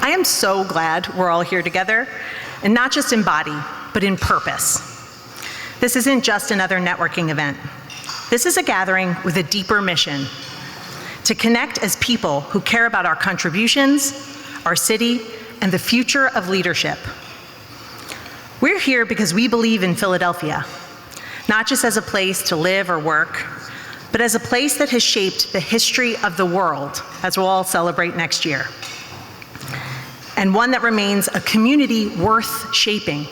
I am so glad we're all here together, and not just in body, but in purpose. This isn't just another networking event. This is a gathering with a deeper mission: to connect as people who care about our contributions, our city, and the future of leadership. We're here because we believe in Philadelphia, not just as a place to live or work, but as a place that has shaped the history of the world, as we'll all celebrate next year, and one that remains a community worth shaping.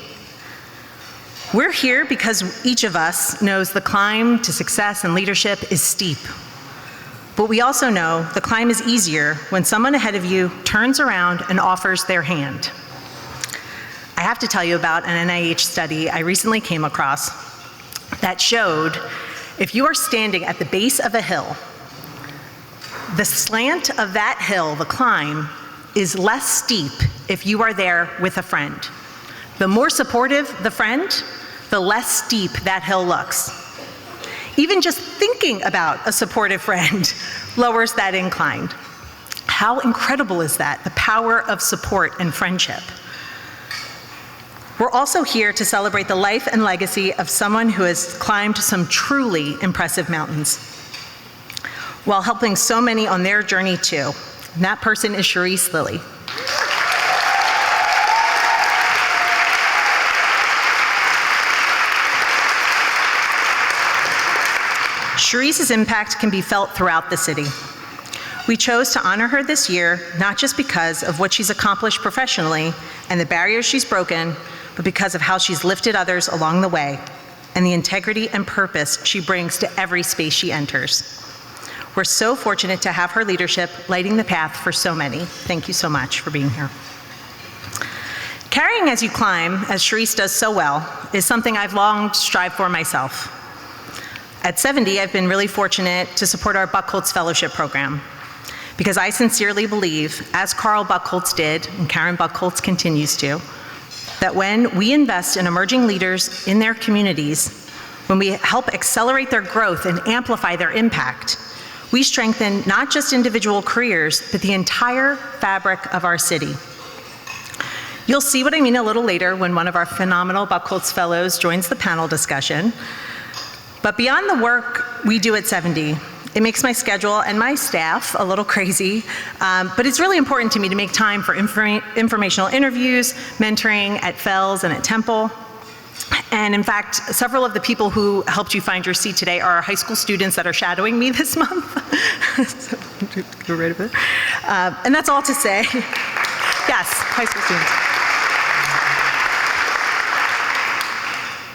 We're here because each of us knows the climb to success and leadership is steep. But we also know the climb is easier when someone ahead of you turns around and offers their hand. I have to tell you about an NIH study I recently came across that showed if you are standing at the base of a hill, the slant of that hill, the climb, is less steep if you are there with a friend. The more supportive the friend, the less steep that hill looks. Even just thinking about a supportive friend lowers that incline. How incredible is that, the power of support and friendship? We're also here to celebrate the life and legacy of someone who has climbed some truly impressive mountains, while helping so many on their journey too. And that person is Charisse Lillie. Charisse's impact can be felt throughout the city. We chose to honor her this year, not just because of what she's accomplished professionally and the barriers she's broken, but because of how she's lifted others along the way and the integrity and purpose she brings to every space she enters. We're so fortunate to have her leadership lighting the path for so many. Thank you so much for being here. Carrying as you climb, as Charisse does so well, is something I've long strived for myself. At 70, I've been really fortunate to support our Buchholz Fellowship Program, because I sincerely believe, as Carl Buchholz did, and Karen Buchholz continues to, that when we invest in emerging leaders in their communities, when we help accelerate their growth and amplify their impact, we strengthen not just individual careers, but the entire fabric of our city. You'll see what I mean a little later when one of our phenomenal Buchholz Fellows joins the panel discussion. But beyond the work we do at 70, it makes my schedule and my staff a little crazy, but it's really important to me to make time for informational interviews, mentoring at Fells and at Temple. And in fact, several of the people who helped you find your seat today are high school students that are shadowing me this month. So, go right a bit. And that's all to say, yes, high school students.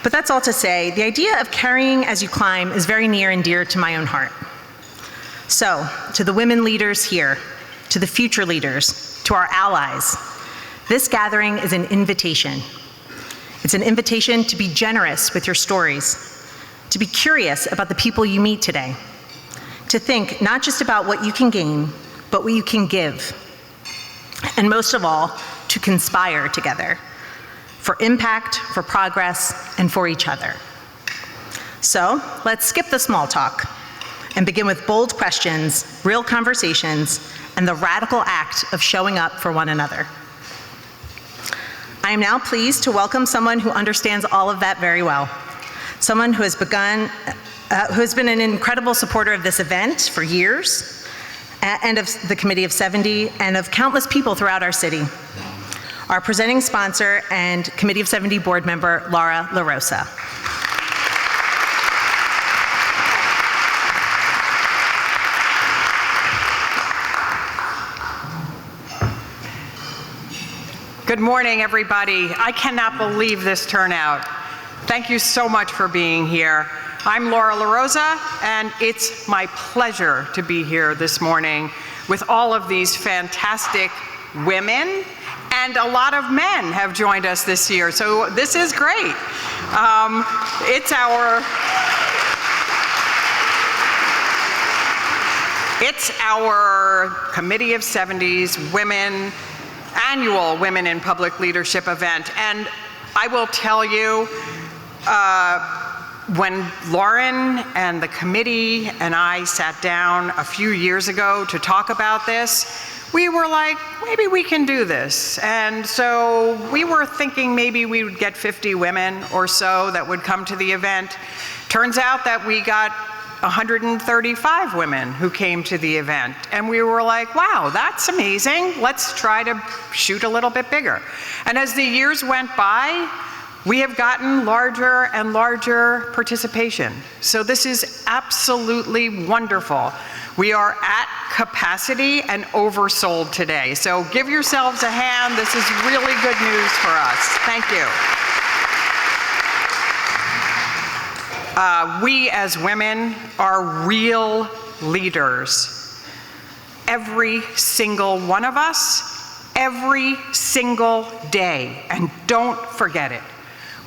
But that's all to say, the idea of carrying as you climb is very near and dear to my own heart. So, to the women leaders here, to the future leaders, to our allies, this gathering is an invitation. It's an invitation to be generous with your stories, to be curious about the people you meet today, to think not just about what you can gain, but what you can give, and most of all, to conspire together for impact, for progress, and for each other. So, let's skip the small talk and begin with bold questions, real conversations, and the radical act of showing up for one another. I am now pleased to welcome someone who understands all of that very well. Someone who has been an incredible supporter of this event for years, and of the Committee of 70, and of countless people throughout our city. Our presenting sponsor and Committee of 70 board member, Laura LaRosa. Good morning, everybody. I cannot believe this turnout. Thank you so much for being here. I'm Laura LaRosa, and it's my pleasure to be here this morning with all of these fantastic women, and a lot of men have joined us this year, so this is great. It's our Committee of 70's Women annual Women in Public Leadership event, and I will tell you, When Lauren and the committee and I sat down a few years ago to talk about this, we were like, maybe we can do this. And so we were thinking maybe we would get 50 women or so that would come to the event. Turns out that we got 135 women who came to the event. And we were like, wow, that's amazing. Let's try to shoot a little bit bigger. And as the years went by, we have gotten larger and larger participation. So this is absolutely wonderful. We are at capacity and oversold today. So give yourselves a hand. This is really good news for us. Thank you. We as women are real leaders. Every single one of us, every single day. And don't forget it.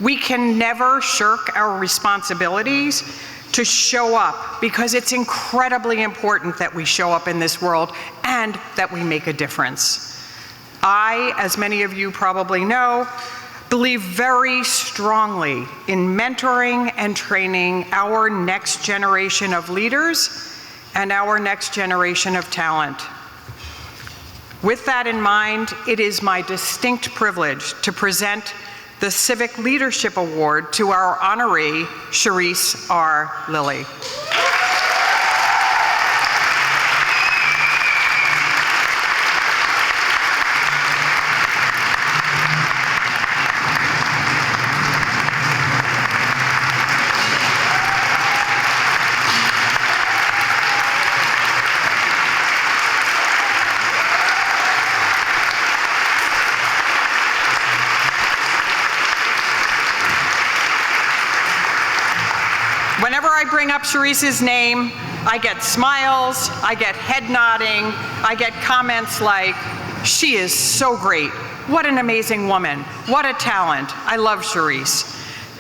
We can never shirk our responsibilities to show up, because it's incredibly important that we show up in this world and that we make a difference. I, as many of you probably know, believe very strongly in mentoring and training our next generation of leaders and our next generation of talent. With that in mind, it is my distinct privilege to present the Civic Leadership Award to our honoree, Charisse R. Lillie. Whenever I bring up Charisse's name, I get smiles, I get head nodding, I get comments like, she is so great. What an amazing woman. What a talent. I love Charisse.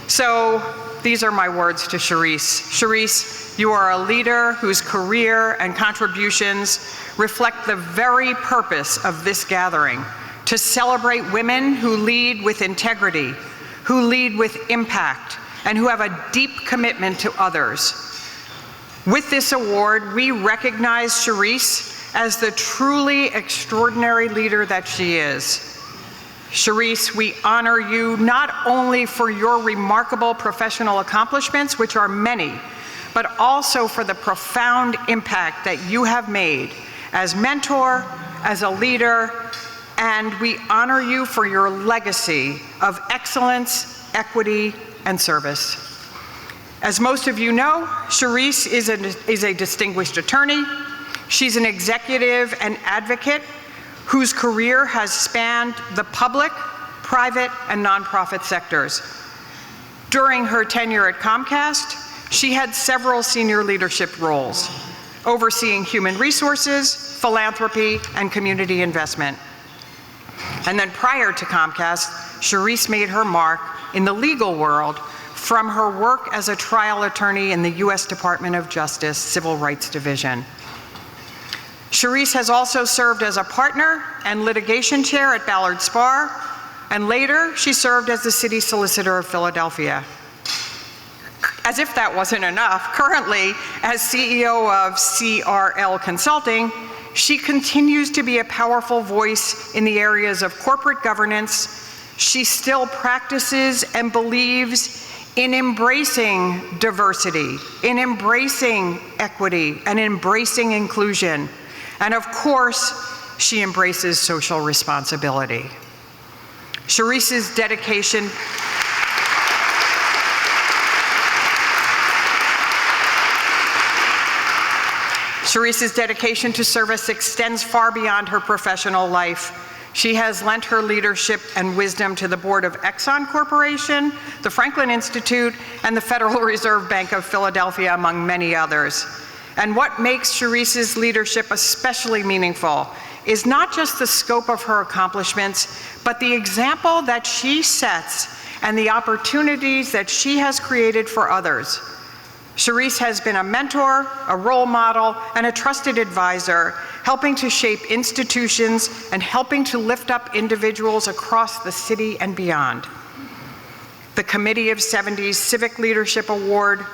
So these are my words to Charisse. Charisse, you are a leader whose career and contributions reflect the very purpose of this gathering, to celebrate women who lead with integrity, who lead with impact, and who have a deep commitment to others. With this award, we recognize Charisse as the truly extraordinary leader that she is. Charisse, we honor you not only for your remarkable professional accomplishments, which are many, but also for the profound impact that you have made as mentor, as a leader, and we honor you for your legacy of excellence, equity, and service. As most of you know, Charisse is a distinguished attorney. She's an executive and advocate whose career has spanned the public, private, and nonprofit sectors. During her tenure at Comcast, she had several senior leadership roles, overseeing human resources, philanthropy, and community investment. And then prior to Comcast, Charisse made her mark in the legal world from her work as a trial attorney in the U.S. Department of Justice Civil Rights Division. Charisse has also served as a partner and litigation chair at Ballard Spahr, and later she served as the city solicitor of Philadelphia. As if that wasn't enough, currently as CEO of CRL Consulting, she continues to be a powerful voice in the areas of corporate governance. She still practices and believes in embracing diversity, in embracing equity, and embracing inclusion. And of course, she embraces social responsibility. Charisse's dedication to service extends far beyond her professional life. She has lent her leadership and wisdom to the board of Exxon Corporation, the Franklin Institute, and the Federal Reserve Bank of Philadelphia, among many others. And what makes Charisse's leadership especially meaningful is not just the scope of her accomplishments, but the example that she sets and the opportunities that she has created for others. Charisse has been a mentor, a role model, and a trusted advisor, helping to shape institutions and helping to lift up individuals across the city and beyond. The Committee of 70's Civic Leadership Award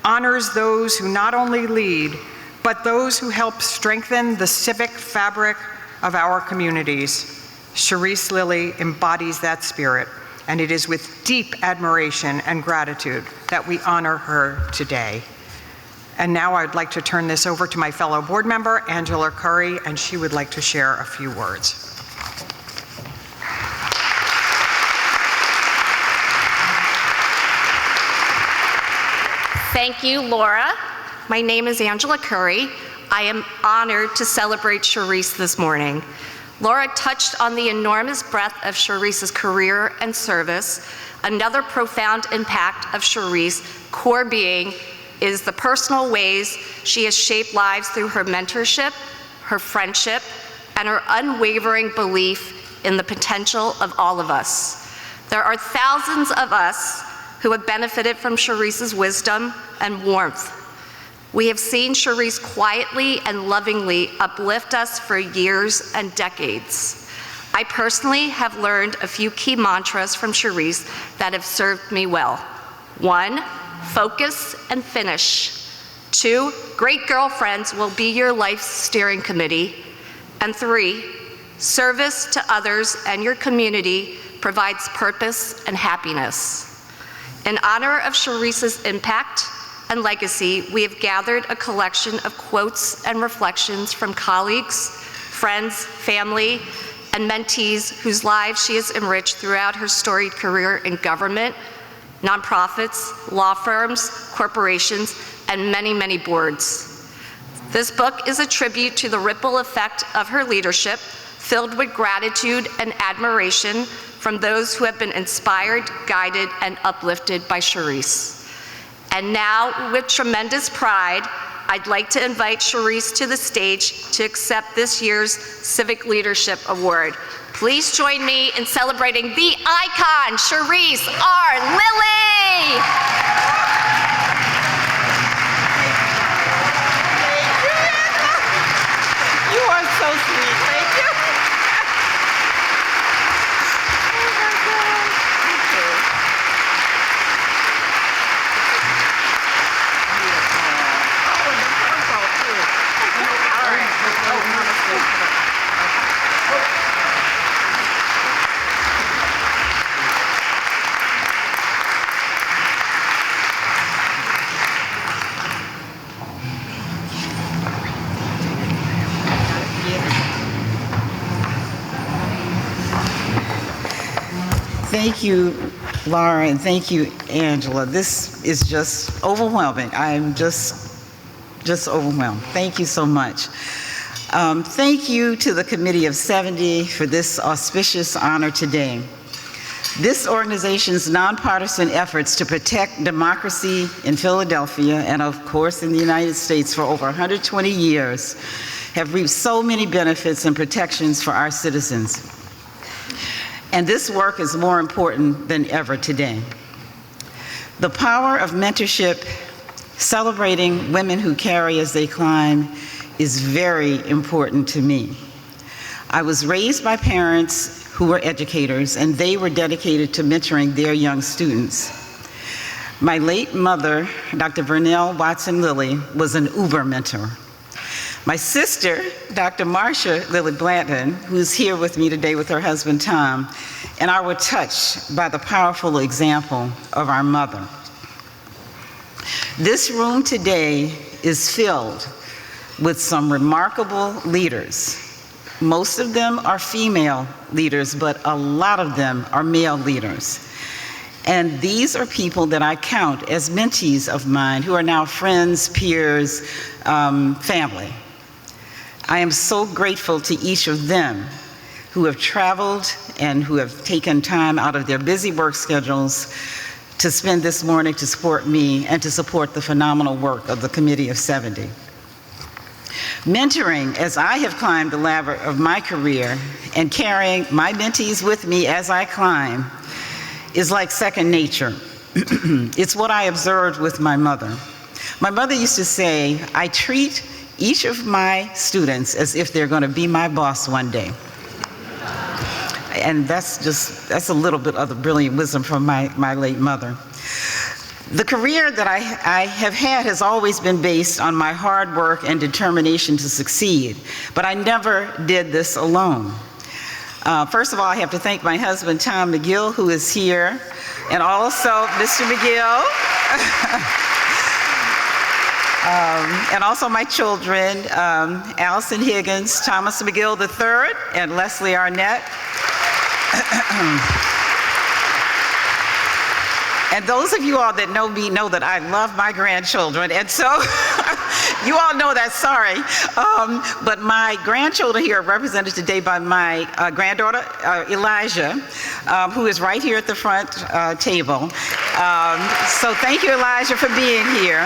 honors those who not only lead, but those who help strengthen the civic fabric of our communities. Charisse Lillie embodies that spirit, and it is with deep admiration and gratitude that we honor her today. And now I'd like to turn this over to my fellow board member, Angela Curry, and she would like to share a few words. Thank you, Laura. My name is Angela Curry. I am honored to celebrate Charisse this morning. Laura touched on the enormous breadth of Charisse's career and service. Another profound impact of Charisse, core being, is the personal ways she has shaped lives through her mentorship, her friendship, and her unwavering belief in the potential of all of us. There are thousands of us who have benefited from Charisse's wisdom and warmth. We have seen Charisse quietly and lovingly uplift us for years and decades. I personally have learned a few key mantras from Charisse that have served me well. 1, focus and finish. 2, great girlfriends will be your life's steering committee. And 3, service to others and your community provides purpose and happiness. In honor of Charisse's impact and legacy, we have gathered a collection of quotes and reflections from colleagues, friends, family, and mentees whose lives she has enriched throughout her storied career in government, nonprofits, law firms, corporations, and many, many boards. This book is a tribute to the ripple effect of her leadership, filled with gratitude and admiration from those who have been inspired, guided, and uplifted by Charisse. And now, with tremendous pride, I'd like to invite Charisse to the stage to accept this year's Civic Leadership Award. Please join me in celebrating the icon, Charisse R. Lillie. You are so sweet. Thank you. Thank you, Laura, and thank you, Angela. This is just overwhelming. I'm just overwhelmed. Thank you so much. Thank you to the Committee of 70 for this auspicious honor today. This organization's nonpartisan efforts to protect democracy in Philadelphia and, of course, in the United States for over 120 years have reaped so many benefits and protections for our citizens. And this work is more important than ever today. The power of mentorship, celebrating women who carry as they climb, is very important to me. I was raised by parents who were educators, and they were dedicated to mentoring their young students. My late mother, Dr. Vernell Watson Lillie, was an Uber mentor. My sister, Dr. Marcia Lillie Blanton, who's here with me today with her husband, Tom, and I were touched by the powerful example of our mother. This room today is filled with some remarkable leaders. Most of them are female leaders, but a lot of them are male leaders. And these are people that I count as mentees of mine who are now friends, peers, family. I am so grateful to each of them who have traveled and who have taken time out of their busy work schedules to spend this morning to support me and to support the phenomenal work of the Committee of 70. Mentoring, as I have climbed the ladder of my career and carrying my mentees with me as I climb, is like second nature. It's what I observed with my mother. My mother used to say, I treat each of my students as if they're going to be my boss one day. And that's a little bit of the brilliant wisdom from my late mother. The career that I have had has always been based on my hard work and determination to succeed, but I never did this alone. First of all, I have to thank my husband, Tom McGill, who is here, and also Mr. McGill, and also my children, Allison Higgins, Thomas McGill III, and Leslie Arnett. And those of you all that know me know that I love my grandchildren, and so you all know that, sorry. But my grandchildren here are represented today by my granddaughter, Elijah, who is right here at the front table. So thank you, Elijah, for being here.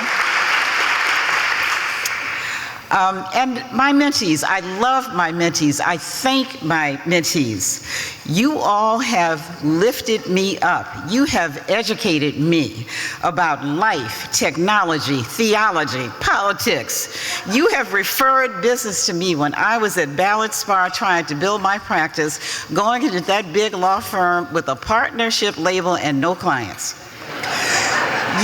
And my mentees, I love my mentees. I thank my mentees. You all have lifted me up. You have educated me about life, technology, theology, politics. You have referred business to me when I was at Ballard Spahr trying to build my practice, going into that big law firm with a partnership label and no clients.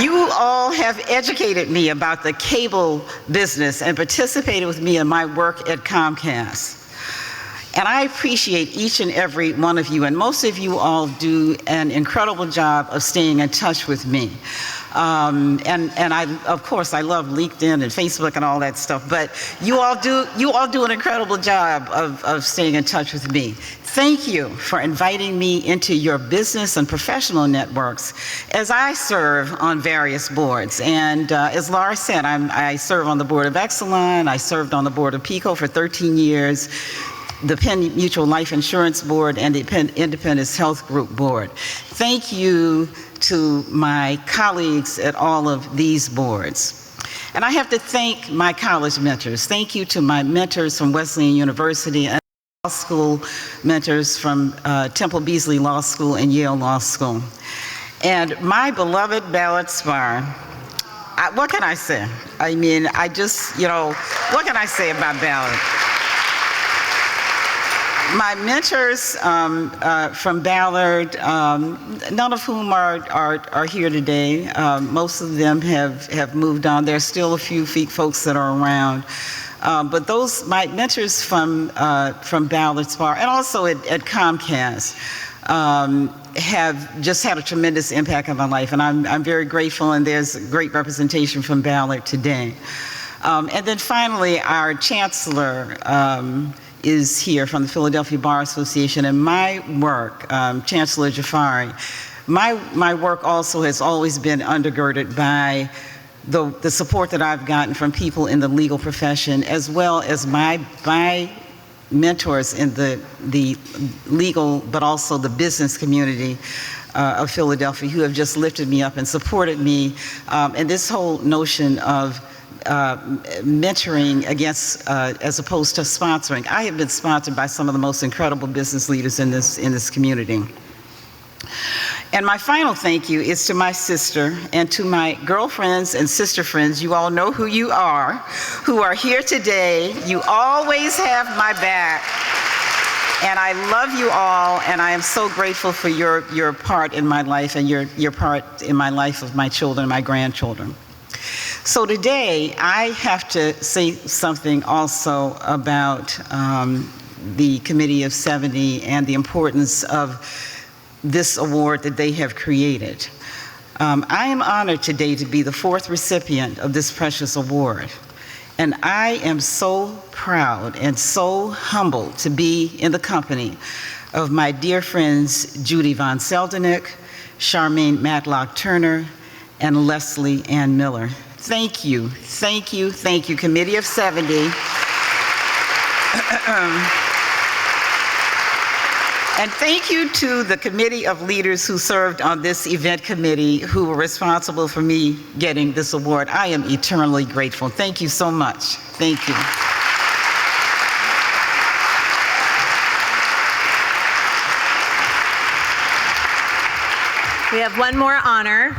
You all have educated me about the cable business and participated with me in my work at Comcast. And I appreciate each and every one of you, and most of you all do an incredible job of staying in touch with me. And of course, I love LinkedIn and Facebook and all that stuff, but you all do an incredible job of staying in touch with me. Thank you for inviting me into your business and professional networks as I serve on various boards. And as Laura said, I serve on the board of Exelon. I served on the board of PICO for 13 years, the Penn Mutual Life Insurance Board, and the Penn Independence Health Group Board. Thank you to my colleagues at all of these boards. And I have to thank my college mentors. Thank you to my mentors from Wesleyan University and law school mentors from Temple Beasley Law School and Yale Law School. And my beloved Ballard Spahr, what can I say? I mean, I just, what can I say about Ballard? My mentors from Ballard, none of whom are here today. Most of them have moved on. There's still a few folks that are around. But my mentors from Ballard Spahr and also at Comcast have just had a tremendous impact on my life. And I'm very grateful, and there's great representation from Ballard today. And then finally, our chancellor, is here from the Philadelphia Bar Association, and my work, Chancellor Jafari, my work also has always been undergirded by the support that I've gotten from people in the legal profession, as well as my mentors in the legal, but also the business community of Philadelphia, who have just lifted me up and supported me, and this whole notion of mentoring as opposed to sponsoring. I have been sponsored by some of the most incredible business leaders in this community. And my final thank you is to my sister and to my girlfriends and sister friends. You all know who you are, who are here today. You always have my back. And I love you all, and I am so grateful for your part in my life and your part in my life of my children, my grandchildren. So today, I have to say something also about the Committee of 70 and the importance of this award that they have created. I am honored today to be the 4th recipient of this precious award. And I am so proud and so humbled to be in the company of my dear friends Judy Von Seldenik, Charmaine Matlock Turner, and Leslie Ann Miller. Thank you, thank you, thank you, Committee of 70. And thank you to the committee of leaders who served on this event committee, who were responsible for me getting this award. I am eternally grateful. Thank you so much. Thank you. We have one more honor.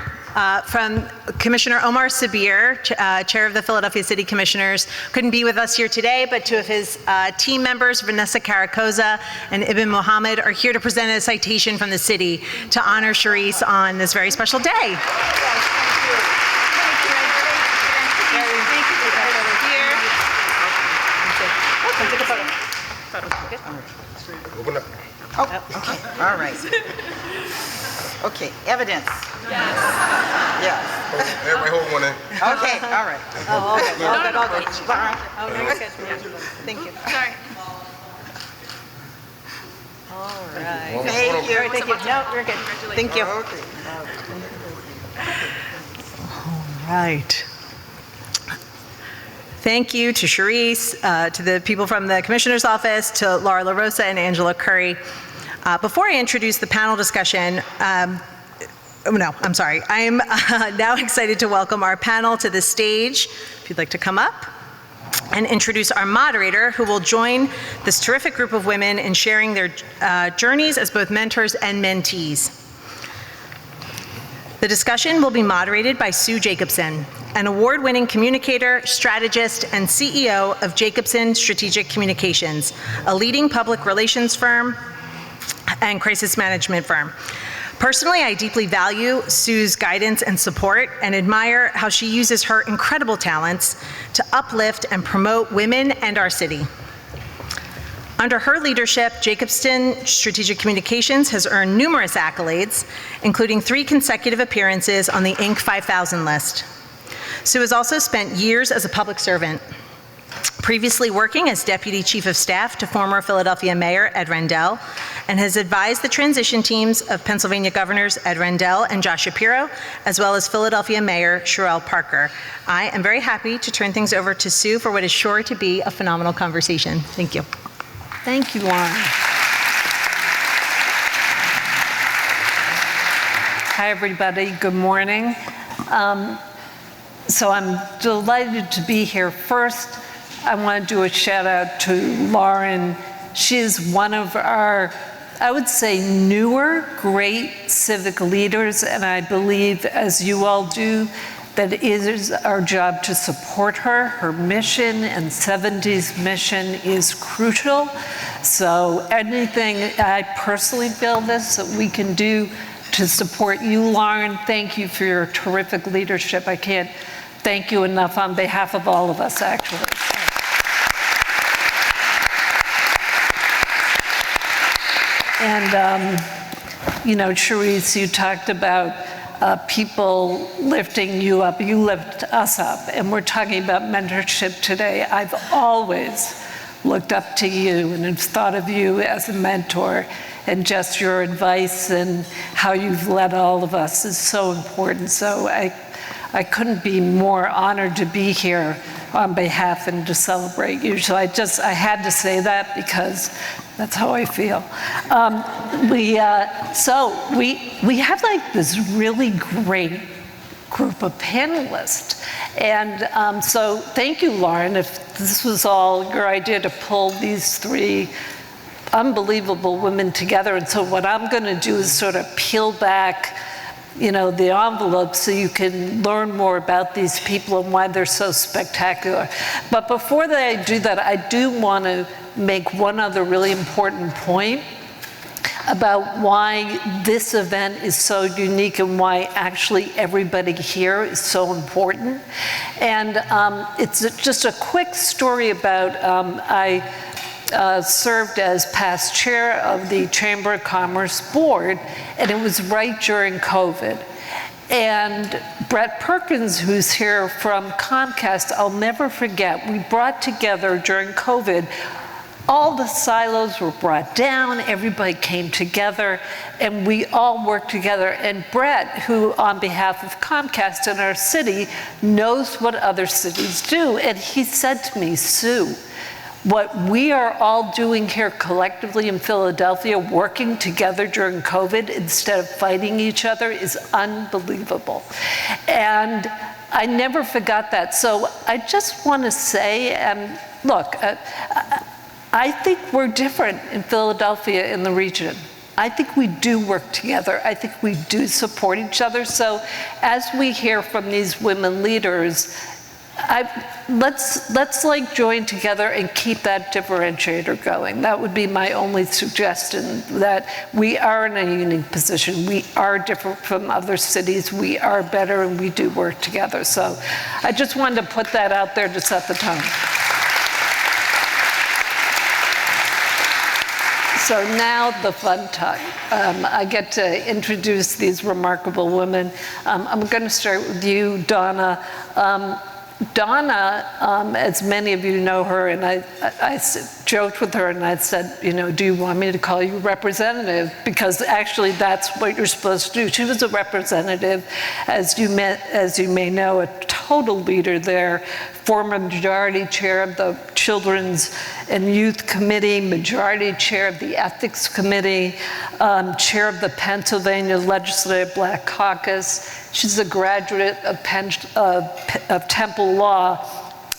from Commissioner Omar Sabir, Chair of the Philadelphia City Commissioners. Couldn't be with us here today, but two of his team members, Vanessa Caracosa and Ibn Mohammed, are here to present a citation from the city to honor Charisse on this very special day. Open up. Oh, okay. All right. Okay, evidence. Yes. Yes. Everybody hold one in. Okay, all right. Oh, okay. All good. Oh, very good. Thank you. Sorry. All right. Thank you. Thank you. No, we're good. Thank you. Okay. All right. Thank you to Charisse, to the people from the Commissioner's Office, to Laura LaRosa and Angela Curry. Before I introduce the panel discussion, I am now excited to welcome our panel to the stage. If you'd like to come up, and introduce our moderator, who will join this terrific group of women in sharing their journeys as both mentors and mentees. The discussion will be moderated by Sue Jacobson, an award-winning communicator, strategist, and CEO of Jacobson Strategic Communications, a leading public relations firm and crisis management firm. Personally, I deeply value Sue's guidance and support and admire how she uses her incredible talents to uplift and promote women and our city. Under her leadership, Jacobson Strategic Communications has earned numerous accolades, including 3 consecutive appearances on the Inc. 5000 list. Sue has also spent years as a public servant, previously working as Deputy Chief of Staff to former Philadelphia Mayor Ed Rendell, and has advised the transition teams of Pennsylvania Governors Ed Rendell and Josh Shapiro, as well as Philadelphia Mayor Cherelle Parker. I am very happy to turn things over to Sue for what is sure to be a phenomenal conversation. Thank you. Thank you, Lauren. Hi, everybody. Good morning. So I'm delighted to be here. First, I want to do a shout out to Lauren. She's one of our, I would say, newer great civic leaders, and I believe, as you all do, that it is our job to support her. Her mission and 70's mission is crucial. So anything, I personally feel this, that we can do to support you, Lauren. Thank you for your terrific leadership. I can't thank you enough on behalf of all of us, actually. And, Charisse, you talked about people lifting you up. You lift us up, and we're talking about mentorship today. I've always looked up to you and have thought of you as a mentor, and just your advice and how you've led all of us is so important. So I couldn't be more honored to be here on behalf and to celebrate you. So I had to say that because that's how I feel. We have like this really great group of panelists. And so thank you, Lauren, if this was all your idea to pull these 3 unbelievable women together. And so what I'm gonna do is sort of peel back the envelope so you can learn more about these people and why they're so spectacular. But before I do that, I do want to make one other really important point about why this event is so unique and why actually everybody here is so important. And it's just a quick story about, I served as past chair of the Chamber of Commerce Board, and it was right during COVID. And Brett Perkins, who's here from Comcast, I'll never forget, we brought together during COVID, all the silos were brought down, everybody came together, and we all worked together. And Brett, who on behalf of Comcast in our city, knows what other cities do. And he said to me, Sue, what we are all doing here collectively in Philadelphia, working together during COVID instead of fighting each other, is unbelievable. And I never forgot that. So I just want to say, look, I think we're different in Philadelphia in the region. I think we do work together. I think we do support each other. So as we hear from these women leaders, let's like join together and keep that differentiator going. That would be my only suggestion, that we are in a unique position. We are different from other cities. We are better, and we do work together. So I just wanted to put that out there to set the tone. So now the fun time. I get to introduce these remarkable women. I'm going to start with you, Donna. Donna, as many of you know her, and I joked with her and I said, do you want me to call you representative? Because actually that's what you're supposed to do. She was a representative, as you may know, a total leader there, former majority chair of the Children's and Youth Committee, majority chair of the Ethics Committee, chair of the Pennsylvania Legislative Black Caucus. She's a graduate of Temple Law,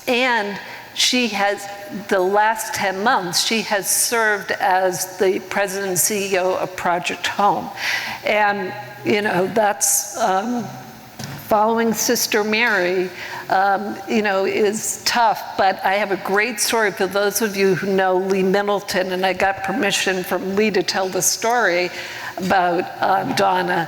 and she has, the last 10 months, she has served as the president and CEO of Project Home. And, that's following Sister Mary, is tough, but I have a great story for those of you who know Lee Middleton, and I got permission from Lee to tell the story about Donna,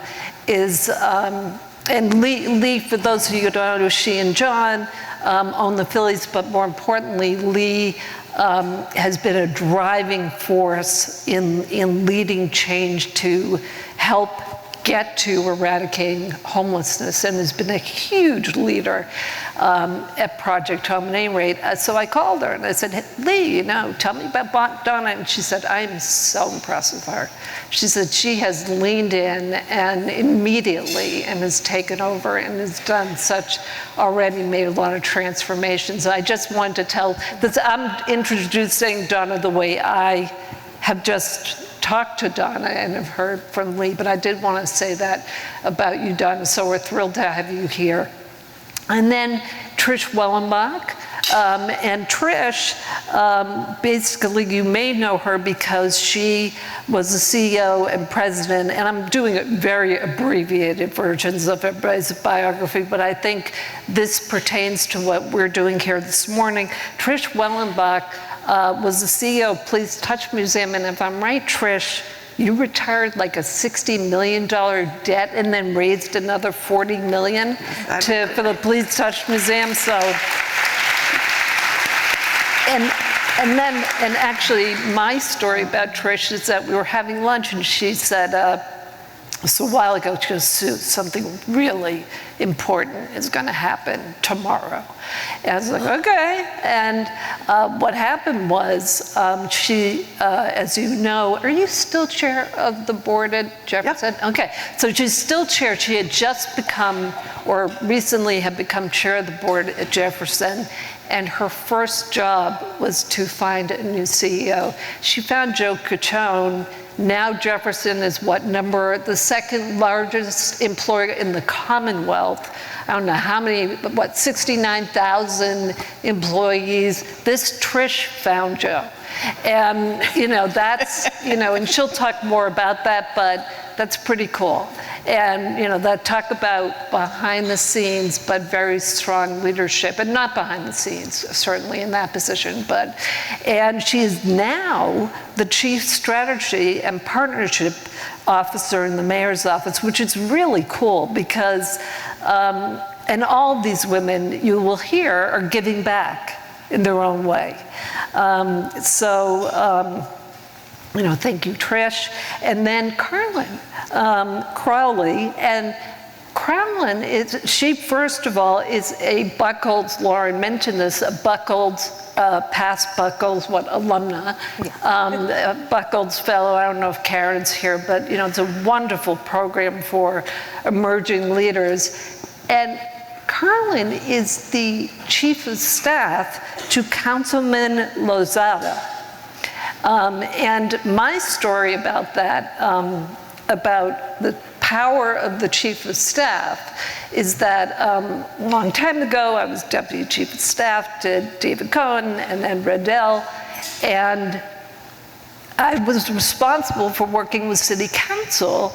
and Lee, for those of you who don't know, she and John own the Phillies, but more importantly, Lee has been a driving force in leading change to help get to eradicating homelessness, and has been a huge leader at Project Home. At any rate, so I called her and I said, Lee, tell me about Donna. And she said, I am so impressed with her. She said she has leaned in and immediately and has taken over and has done already made a lot of transformations. I just wanted to tell that I'm introducing Donna the way I have just talked to Donna and have heard from Lee, but I did want to say that about you, Donna, so we're thrilled to have you here. And then Trish Wellenbach, and Trish, basically you may know her because she was the CEO and president, and I'm doing very abbreviated versions of everybody's biography, but I think this pertains to what we're doing here this morning. Trish Wellenbach was the CEO of Please Touch Museum, and if I'm right, Trish, you retired like a $60 million debt and then raised another $40 million for the Please Touch Museum. So, and actually, my story about Trish is that we were having lunch and she said, so a while ago, she goes, Sue, something really important is going to happen tomorrow. And I was like, okay. And what happened was she, as you know, are you still chair of the board at Jefferson? Yep. Okay. So she's still chair. She had just become, or recently had become chair of the board at Jefferson. And her first job was to find a new CEO. She found Joe Caccione. Now Jefferson is the second largest employer in the Commonwealth. I don't know how many, 69,000 employees. This Trish found Joe. And, that's, and she'll talk more about that, but that's pretty cool. And, that talk about behind the scenes, but very strong leadership, and not behind the scenes, certainly in that position, and she is now the Chief Strategy and Partnership Officer in the Mayor's office, which is really cool because, and all of these women you will hear are giving back in their own way. Thank you, Trish. And then Carlyn, Crawley, and Carlyn she first of all is a Buckles, Lauren mentioned this, a Buckles, past Buckles, alumna, Buckles fellow. I don't know if Karen's here, but it's a wonderful program for emerging leaders. And Carlyn is the chief of staff to Councilman Lozada. And my story about that, about the power of the chief of staff, is that a long time ago, I was deputy chief of staff to David Cohen and then Riddell, and I was responsible for working with city council,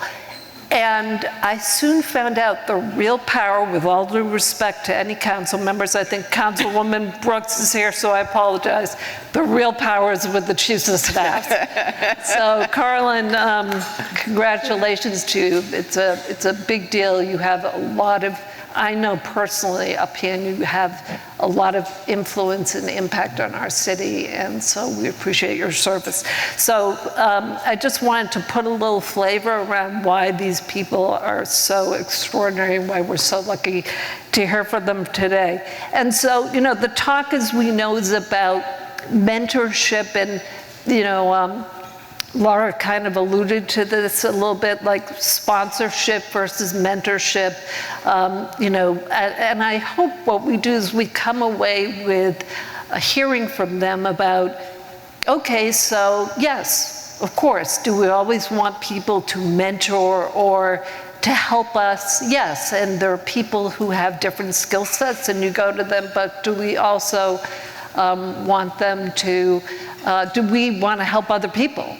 and I soon found out the real power, with all due respect to any council members. I think Councilwoman Brooks is here, so I apologize. The real power is with the chiefs of staff. So Carlyn, congratulations to you. It's a big deal. You have a lot of, I know personally up here, you have a lot of influence and impact on our city, and so we appreciate your service. So I just wanted to put a little flavor around why these people are so extraordinary and why we're so lucky to hear from them today. And so, you know, the talk, as we know, is about mentorship, and, you know, Laura kind of alluded to this a little bit, like sponsorship versus mentorship, you know, and I hope what we do is we come away with a hearing from them about, okay, so yes, of course, do we always want people to mentor or to help us? Yes, and there are people who have different skill sets and you go to them, but do we also want them to, do we want to help other people?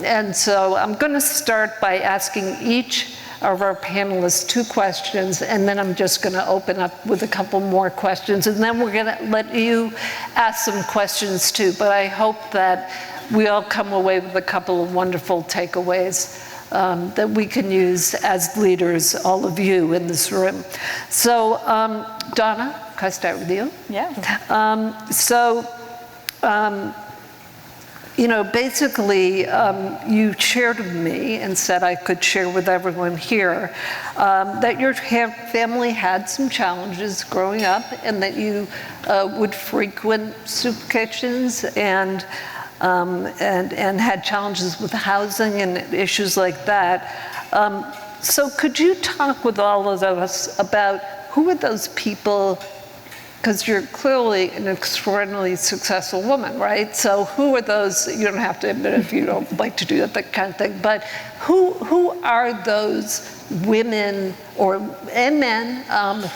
And so I'm going to start by asking each of our panelists 2 questions, and then I'm just going to open up with a couple more questions, and then we're going to let you ask some questions too. But I hope that we all come away with a couple of wonderful takeaways that we can use as leaders, all of you in this room. So Donna, can I start with you? Yeah. You know, basically, you shared with me and said I could share with everyone here that your family had some challenges growing up, and that you would frequent soup kitchens and had challenges with housing and issues like that. So could you talk with all of us about who are those people? Because you're clearly an extraordinarily successful woman, right? So who are those, you don't have to admit if you don't like to do that kind of thing, but who are those women and men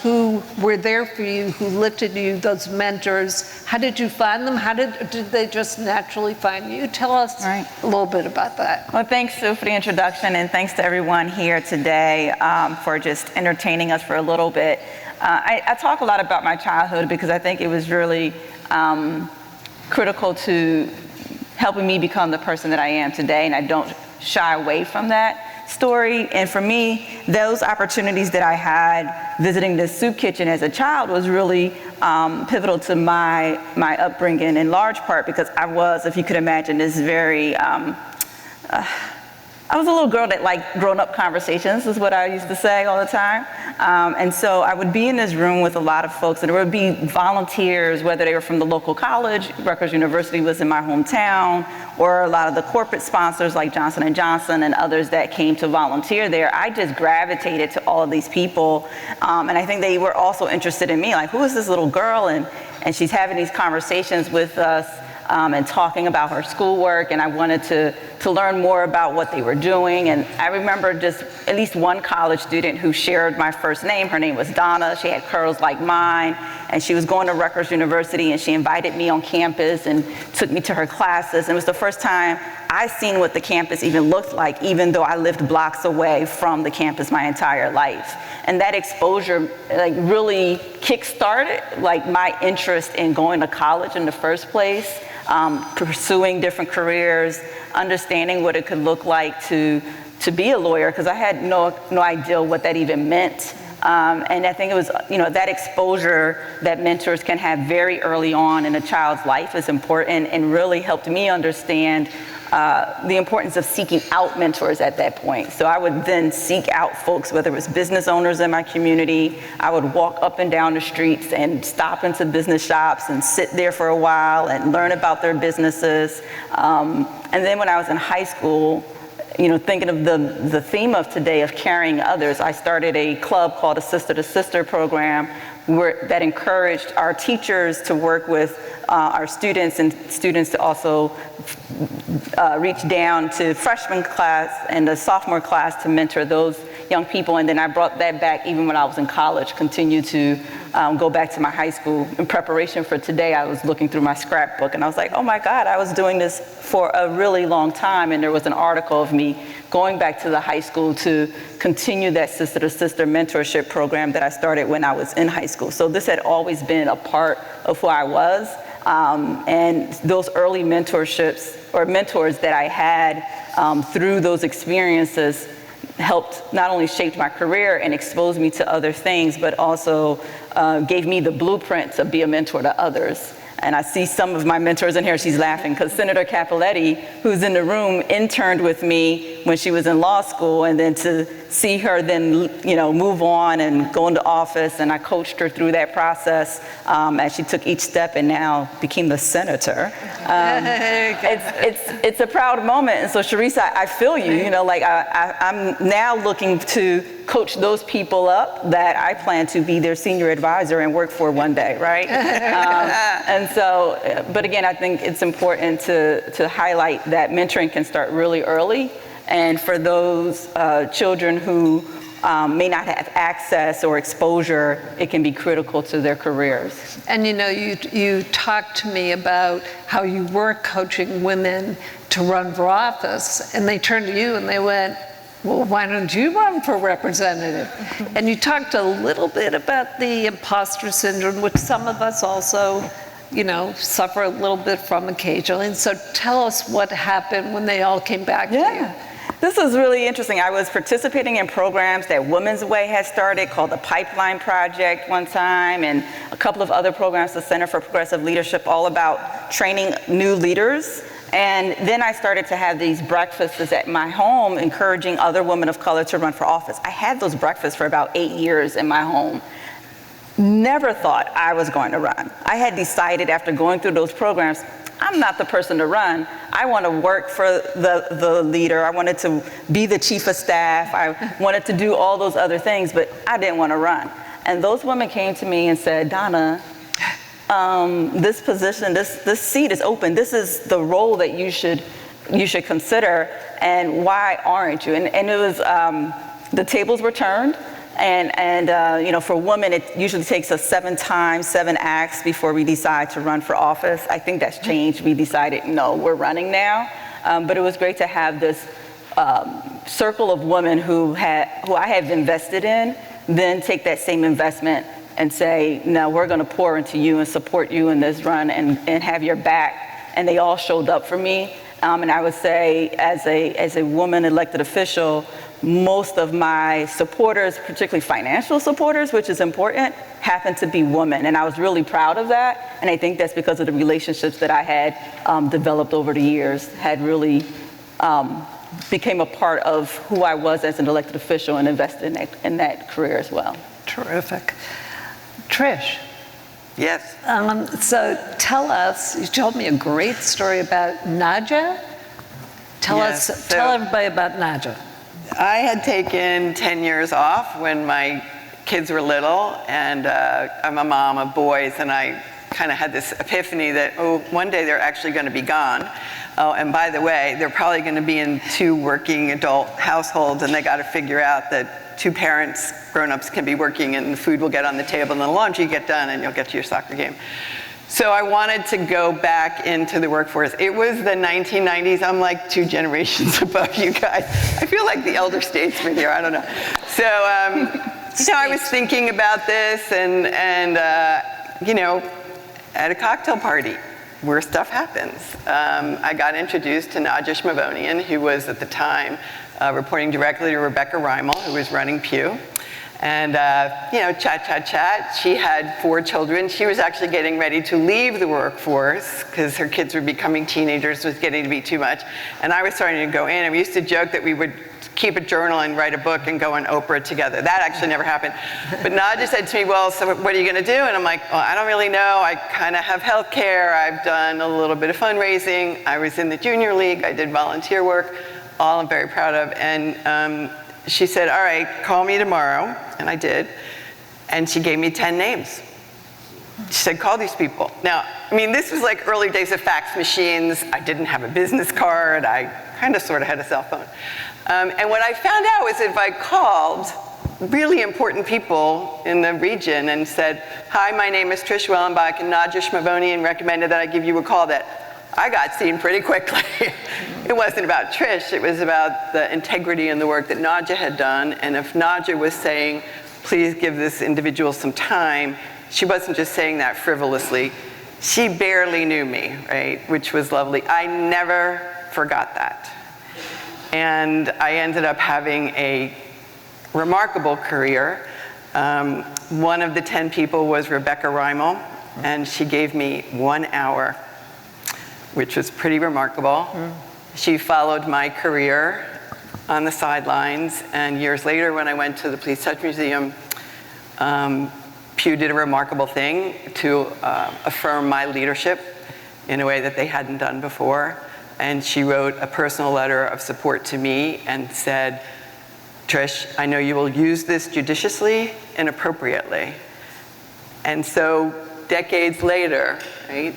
who were there for you, who lifted you, those mentors? How did you find them? How did they just naturally find you? Tell us a little bit about that. Well, thanks, Sue, for the introduction, and thanks to everyone here today for just entertaining us for a little bit. I talk a lot about my childhood because I think it was really critical to helping me become the person that I am today, and I don't shy away from that story. And for me, those opportunities that I had visiting this soup kitchen as a child was really pivotal to my upbringing, in large part because I was, if you could imagine, this very I was a little girl that liked grown-up conversations, is what I used to say all the time. And so I would be in this room with a lot of folks, and there would be volunteers, whether they were from the local college, Rutgers University was in my hometown, or a lot of the corporate sponsors like Johnson & Johnson and others that came to volunteer there. I just gravitated to all of these people, and I think they were also interested in me, like, who is this little girl? And she's having these conversations with us, and talking about her schoolwork, and I wanted to learn more about what they were doing. And I remember just at least one college student who shared my first name. Her name was Donna. She had curls like mine, and she was going to Rutgers University, and she invited me on campus and took me to her classes. And it was the first time I seen what the campus even looked like, even though I lived blocks away from the campus my entire life. And that exposure really kick-started my interest in going to college in the first place, pursuing different careers, understanding what it could look like to be a lawyer, because I had no idea what that even meant. And I think it was, that exposure that mentors can have very early on in a child's life is important, and really helped me understand the importance of seeking out mentors at that point. So I would then seek out folks, whether it was business owners in my community. I would walk up and down the streets and stop into business shops and sit there for a while and learn about their businesses. And then when I was in high school, thinking of the theme of today of carrying others, I started a club called a Sister to Sister program that encouraged our teachers to work with our students, and students to also reach down to freshman class and the sophomore class to mentor those young people. And then I brought that back even when I was in college, continued to go back to my high school. In preparation for today, I was looking through my scrapbook, and I was like, oh my God, I was doing this for a really long time, and there was an article of me going back to the high school to continue that sister-to-sister mentorship program that I started when I was in high school. So this had always been a part of who I was, and those early mentorships or mentors that I had through those experiences helped not only shape my career and expose me to other things, but also gave me the blueprint to be a mentor to others. And I see some of my mentors in here, she's laughing, because Senator Capoletti, who's in the room, interned with me when she was in law school, and then to see her then, move on and go into office, and I coached her through that process as she took each step and now became the senator. It's a proud moment, and so Charisse, I feel you, I'm now looking to coach those people up that I plan to be their senior advisor and work for one day, right? And so, but again, I think it's important to highlight that mentoring can start really early, and for those children who may not have access or exposure, it can be critical to their careers. And you talked to me about how you were coaching women to run for office, and they turned to you and they went, well, why don't you run for representative? And you talked a little bit about the imposter syndrome, which some of us also, suffer a little bit from occasionally. And so tell us what happened when they all came back to you. This is really interesting. I was participating in programs that Women's Way had started called the Pipeline Project one time, and a couple of other programs, the Center for Progressive Leadership, all about training new leaders. And then I started to have these breakfasts at my home, encouraging other women of color to run for office. I had those breakfasts for about 8 years in my home. Never thought I was going to run. I had decided after going through those programs, I'm not the person to run. I want to work for the leader. I wanted to be the chief of staff. I wanted to do all those other things, but I didn't want to run. And those women came to me and said, Donna, this position, this seat is open. This is the role that you should consider, and why aren't you? And it was, the tables were turned, and for women, it usually takes us 7 times, 7 acts before we decide to run for office. I think that's changed. We decided, no, we're running now. But it was great to have this circle of women who I have invested in, then take that same investment and say, no, we're going to pour into you and support you in this run and have your back. And they all showed up for me. And I would say, as a woman elected official, most of my supporters, particularly financial supporters, which is important, happen to be women. And I was really proud of that. And I think that's because of the relationships that I had developed over the years, had really became a part of who I was as an elected official, and invested in that career as well. Terrific. Trish. Yes. So tell us, you told me a great story about Nadja. Tell everybody about Nadja. I had taken 10 years off when my kids were little, and I'm a mom of boys, and I kind of had this epiphany that, one day they're actually going to be gone. Oh, and by the way, they're probably going to be in 2 working adult households, and they got to figure out that 2 parents, grown-ups, can be working, and the food will get on the table, and the laundry get done, and you'll get to your soccer game. So I wanted to go back into the workforce. It was the 1990s. I'm like 2 generations above you guys. I feel like the elder statesman here. I don't know. So, I was thinking about this, and at a cocktail party where stuff happens, I got introduced to Nadja Shmavonian, who was at the time reporting directly to Rebecca Reimel, who was running Pew. And, chat. She had 4 children. She was actually getting ready to leave the workforce because her kids were becoming teenagers, was getting to be too much. And I was starting to go in. And we used to joke that we would keep a journal and write a book and go on Oprah together. That actually never happened. But Nadja said to me, well, so what are you going to do? And I'm like, well, I don't really know. I kind of have health care. I've done a little bit of fundraising. I was in the junior league. I did volunteer work, all I'm very proud of. And she said, all right, call me tomorrow. And I did. And she gave me 10 names. She said, call these people. Now, this was like early days of fax machines. I didn't have a business card. I kind of sort of had a cell phone. And what I found out was if I called, really important people in the region and said, "Hi, my name is Trish Wellenbach, and Nadja Schmavonian recommended that I give you a call," that I got seen pretty quickly. It wasn't about Trish, it was about the integrity and the work that Nadja had done. And if Nadja was saying, "Please give this individual some time," she wasn't just saying that frivolously. She barely knew me, right? Which was lovely. I never forgot that. And I ended up having a remarkable career. One of the 10 people was Rebecca Reimel, and she gave me 1 hour, which was pretty remarkable. She followed my career on the sidelines, and years later when I went to the Police Touch Museum, Pew did a remarkable thing to affirm my leadership in a way that they hadn't done before. And she wrote a personal letter of support to me and said, "Trish, I know you will use this judiciously and appropriately." And so decades later, right,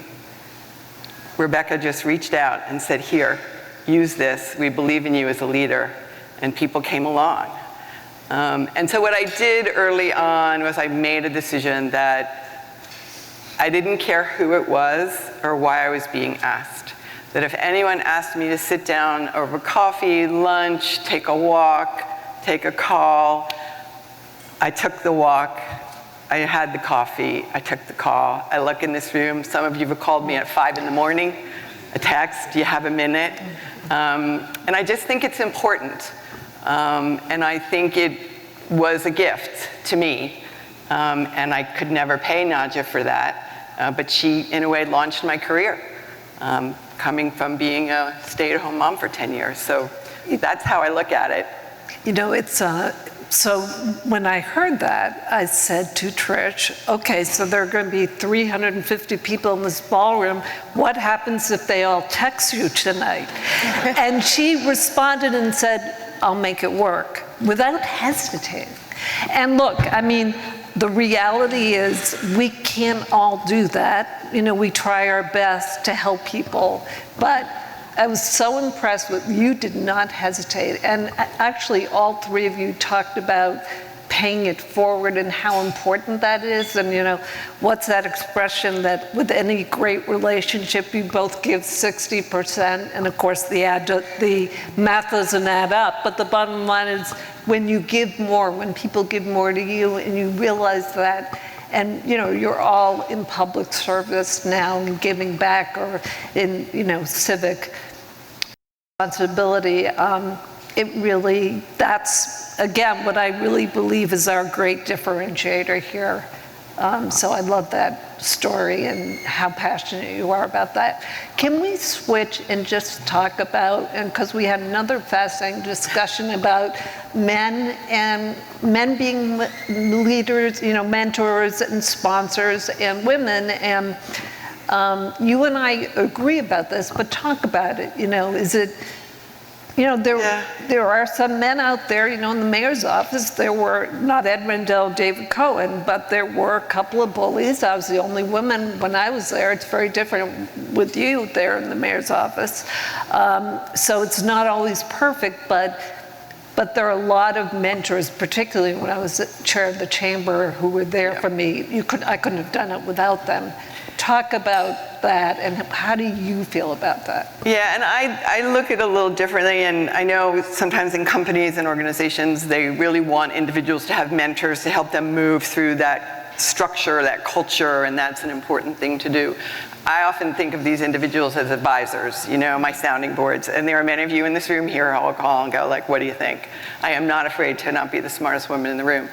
Rebecca just reached out and said, "Here, use this. We believe in you as a leader." And people came along. And so what I did early on was I made a decision that I didn't care who it was or why I was being asked. That if anyone asked me to sit down over coffee, lunch, take a walk, take a call, I took the walk, I had the coffee, I took the call. I look in this room, some of you have called me at 5 in the morning, a text, "Do you have a minute?" And I just think it's important. And I think it was a gift to me. And I could never pay Nadja for that. But she, in a way, launched my career, coming from being a stay-at-home mom for 10 years. So that's how I look at it. You know, it's, so when I heard that, I said to Trish, okay, so there are going to be 350 people in this ballroom. What happens if they all text you tonight? And she responded and said, "I'll make it work," without hesitating. And look, I mean, the reality is we can't all do that. You know, we try our best to help people, but I was so impressed with you did not hesitate. And actually, all three of you talked about paying it forward and how important that is. And you know, what's that expression that with any great relationship, you both give 60%, and of course the math doesn't add up, but the bottom line is when you give more, when people give more to you and you realize that, and you know, you're all in public service now and giving back or in, you know, civic responsibility, it really, that's, again, what I really believe is our great differentiator here. So I love that story and how passionate you are about that. Can we switch and just talk about, and because we had another fascinating discussion about men and men being leaders, you know, mentors and sponsors, and women, and you and I agree about this, but talk about it. You know, is it, you know, there are some men out there, you know, in the mayor's office, there were, not Ed Rendell, David Cohen, but there were a couple of bullies. I was the only woman when I was there. It's very different with you there in the mayor's office. So it's not always perfect, but there are a lot of mentors, particularly when I was chair of the chamber, who were there for me. I couldn't have done it without them. Talk about that, and how do you feel about that? Yeah, and I look at it a little differently, and I know sometimes in companies and organizations, they really want individuals to have mentors to help them move through that structure, that culture, and that's an important thing to do. I often think of these individuals as advisors, you know, my sounding boards, and there are many of you in this room here who will call and go like, "What do you think?" I am not afraid to not be the smartest woman in the room.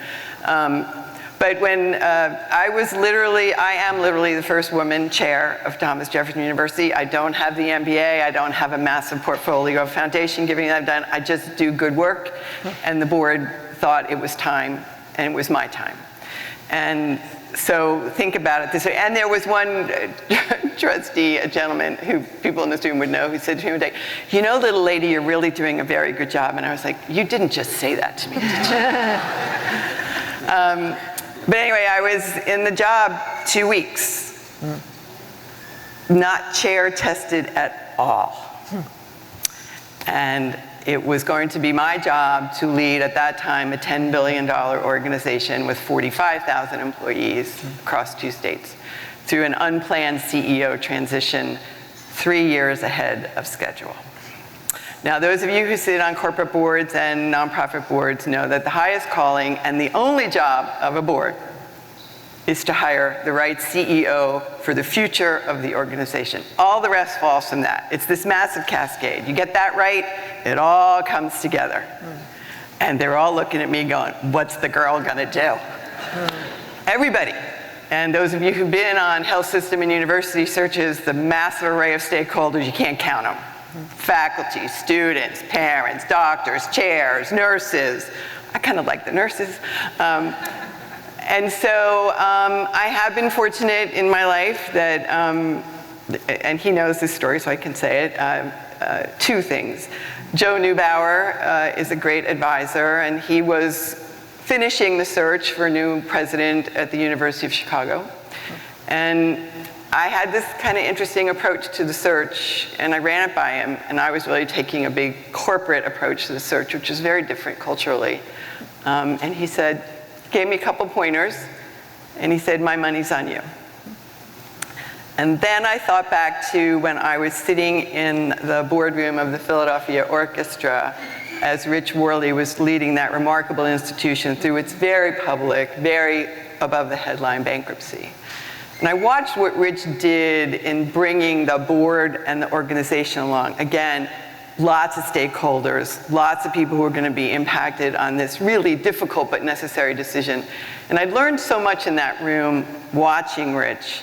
But when I am literally the first woman chair of Thomas Jefferson University. I don't have the MBA, I don't have a massive portfolio of foundation giving that I've done. I just do good work, and the board thought it was time, and it was my time. And so think about it this way. And there was one trustee, a gentleman who people in this room would know, who said to me one day, "You know, little lady, you're really doing a very good job." And I was like, "You didn't just say that to me, did you?" But anyway, I was in the job 2 weeks, not chair tested at all. And it was going to be my job to lead, at that time, a $10 billion organization with 45,000 employees across 2 states through an unplanned CEO transition 3 years ahead of schedule. Now, those of you who sit on corporate boards and nonprofit boards know that the highest calling and the only job of a board is to hire the right CEO for the future of the organization. All the rest falls from that. It's this massive cascade. You get that right, it all comes together. And they're all looking at me going, what's the girl gonna do? Everybody. And those of you who've been on health system and university searches, the massive array of stakeholders, you can't count them. Faculty, students, parents, doctors, chairs, nurses. I kind of like the nurses. And so I have been fortunate in my life that, and he knows this story so I can say it, 2 things. Joe Neubauer is a great advisor, and he was finishing the search for a new president at the University of Chicago. And I had this kind of interesting approach to the search, and I ran it by him, and I was really taking a big corporate approach to the search, which is very different culturally. And he said, gave me a couple pointers, and he said, my money's on you. And then I thought back to when I was sitting in the boardroom of the Philadelphia Orchestra as Rich Worley was leading that remarkable institution through its very public, very above the headline bankruptcy. And I watched what Rich did in bringing the board and the organization along. Again, lots of stakeholders, lots of people who are going to be impacted on this really difficult but necessary decision. And I learned so much in that room watching Rich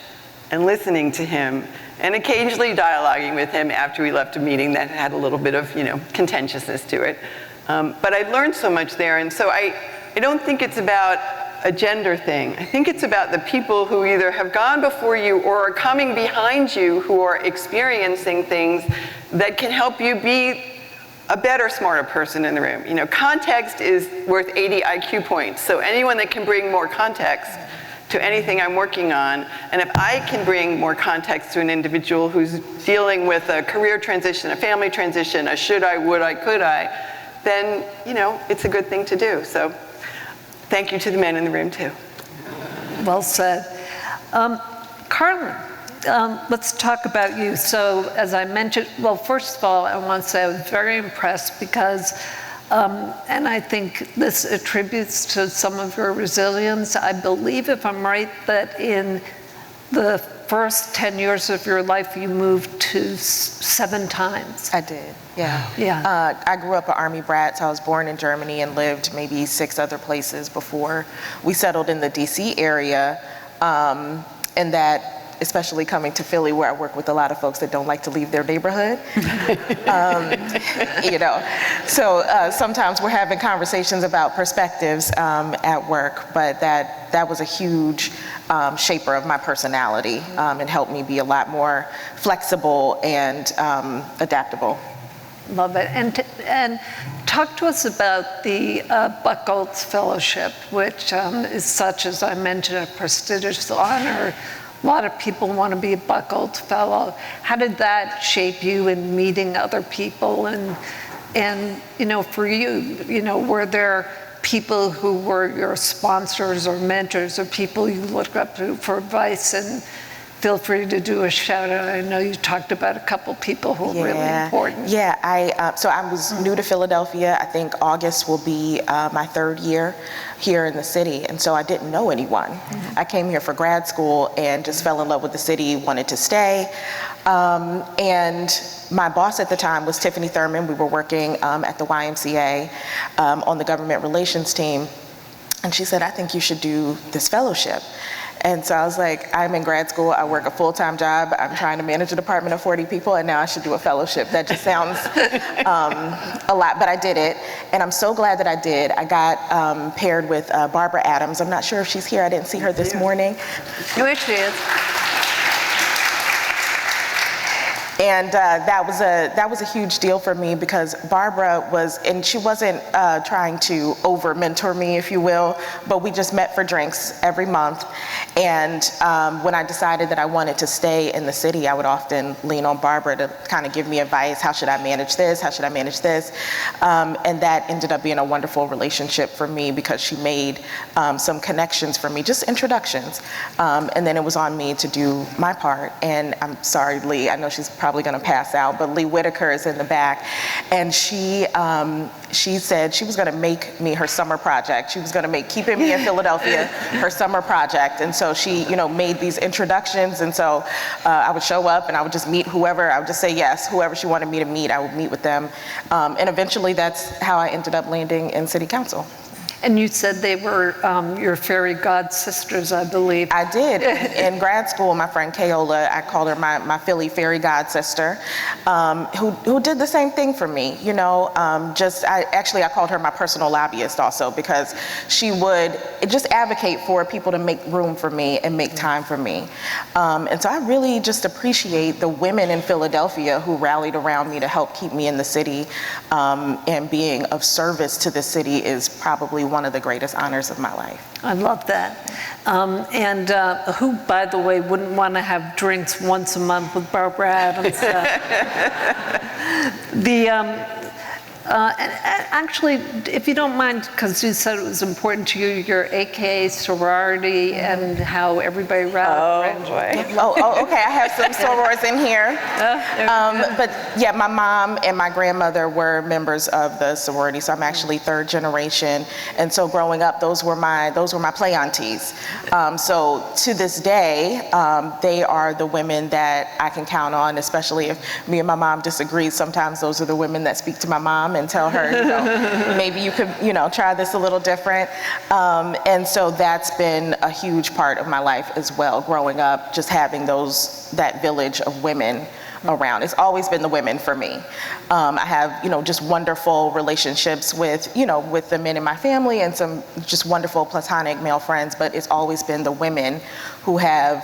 and listening to him and occasionally dialoguing with him after we left a meeting that had a little bit of, contentiousness to it. But I learned so much there. And so I don't think it's about a gender thing. I think it's about the people who either have gone before you or are coming behind you who are experiencing things that can help you be a better, smarter person in the room. Context is worth 80 IQ points. So anyone that can bring more context to anything I'm working on, and if I can bring more context to an individual who's dealing with a career transition, a family transition, a should I, would I, could I, then, it's a good thing to do. So thank you to the men in the room, too. Well said. Carlyn, let's talk about you. So as I mentioned, well, first of all, I want to say I was very impressed because, and I think this attributes to some of your resilience. I believe, if I'm right, that in the first 10 years of your life, you moved to 7 times. I did, yeah. Yeah. I grew up an Army brat, so I was born in Germany and lived maybe 6 other places before we settled in the DC area. And that, especially coming to Philly, where I work with a lot of folks that don't like to leave their neighborhood. So sometimes we're having conversations about perspectives at work, but that was a huge shaper of my personality and helped me be a lot more flexible and adaptable. Love it. And talk to us about the Buchholz Fellowship, which is such, as I mentioned, a prestigious honor. A lot of people want to be a Buchholz Fellow. How did that shape you in meeting other people? And for you, were there people who were your sponsors or mentors or people you looked up to for advice? And feel free to do a shout out. I know you talked about a couple people who were really important. Yeah, so I was new to Philadelphia. I think August will be my 3rd year here in the city, and so I didn't know anyone. Mm-hmm. I came here for grad school and just fell in love with the city, wanted to stay. And my boss at the time was Tiffany Thurman. We were working at the YMCA on the government relations team, and she said, I think you should do this fellowship. And so I was like, I'm in grad school, I work a full-time job, I'm trying to manage a department of 40 people, and now I should do a fellowship. That just sounds a lot, but I did it, and I'm so glad that I did. I got paired with Barbara Adams. I'm not sure if she's here, I didn't see her this morning. Here she is. And that was a huge deal for me because Barbara was, and she wasn't trying to over mentor me, if you will, but we just met for drinks every month. And when I decided that I wanted to stay in the city, I would often lean on Barbara to kind of give me advice. How should I manage this? How should I manage this? And that ended up being a wonderful relationship for me because she made some connections for me, just introductions. And then it was on me to do my part. And I'm sorry, Lee, I know she's probably going to pass out, but Lee Whitaker is in the back. And she said she was going to make me her summer project. She was going to make keeping me in Philadelphia her summer project. And so she, made these introductions. And so I would show up and I would just meet whoever. I would just say yes, whoever she wanted me to meet, I would meet with them. And eventually that's how I ended up landing in City Council. And you said they were your fairy god sisters, I believe. I did. In grad school, my friend Kayola, I called her my Philly fairy god sister, who did the same thing for me. I called her my personal lobbyist also because she would just advocate for people to make room for me and make time for me. And so I really just appreciate the women in Philadelphia who rallied around me to help keep me in the city, and being of service to the city is probably one of the greatest honors of my life. I love that. And who, by the way, wouldn't want to have drinks once a month with Barbara Adams? Actually, if you don't mind, because you said it was important to you, your AKA sorority and how everybody rallied. Okay, I have some sorors in here. But yeah, my mom and my grandmother were members of the sorority, so I'm actually third generation. And so growing up, those were my play aunties. So to this day, they are the women that I can count on, especially if me and my mom disagree. Sometimes those are the women that speak to my mom and tell her, maybe you could, try this a little different. And so that's been a huge part of my life as well, growing up, just having that village of women around. It's always been the women for me. I have, just wonderful relationships with the men in my family and some just wonderful platonic male friends, but it's always been the women who have,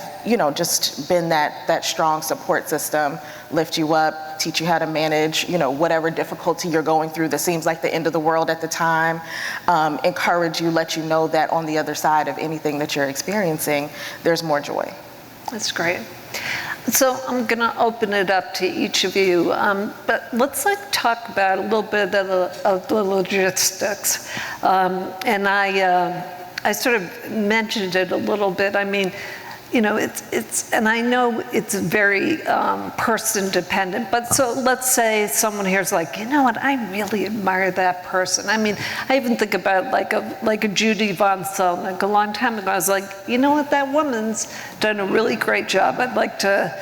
just been that strong support system, lift you up, teach you how to manage, whatever difficulty you're going through that seems like the end of the world at the time, encourage you, let you know that on the other side of anything that you're experiencing, there's more joy. That's great. So I'm going to open it up to each of you, but let's talk about a little bit of the logistics. And I sort of mentioned it a little bit. I mean, it's and I know it's very person dependent, but so let's say someone here is like, I really admire that person. I mean, I even think about like a Judy von Selnick. A long time ago, I was like, that woman's done a really great job. I'd like to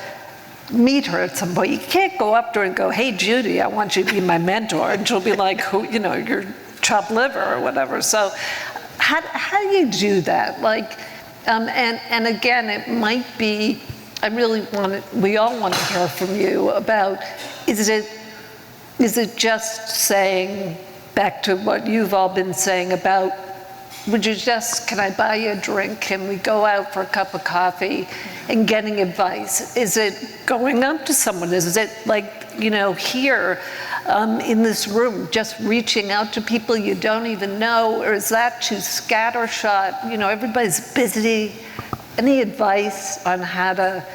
meet her at some point. You can't go up to her and go, hey, Judy, I want you to be my mentor. And she'll be like, your chopped liver or whatever. So how do you do that? And again, it might be, we all want to hear from you about, is it just saying, back to what you've all been saying about, can I buy you a drink? Can we go out for a cup of coffee and getting advice? Is it going up to someone? Is it here in this room, just reaching out to people you don't even know? Or is that too scattershot? Everybody's busy. Any advice on how to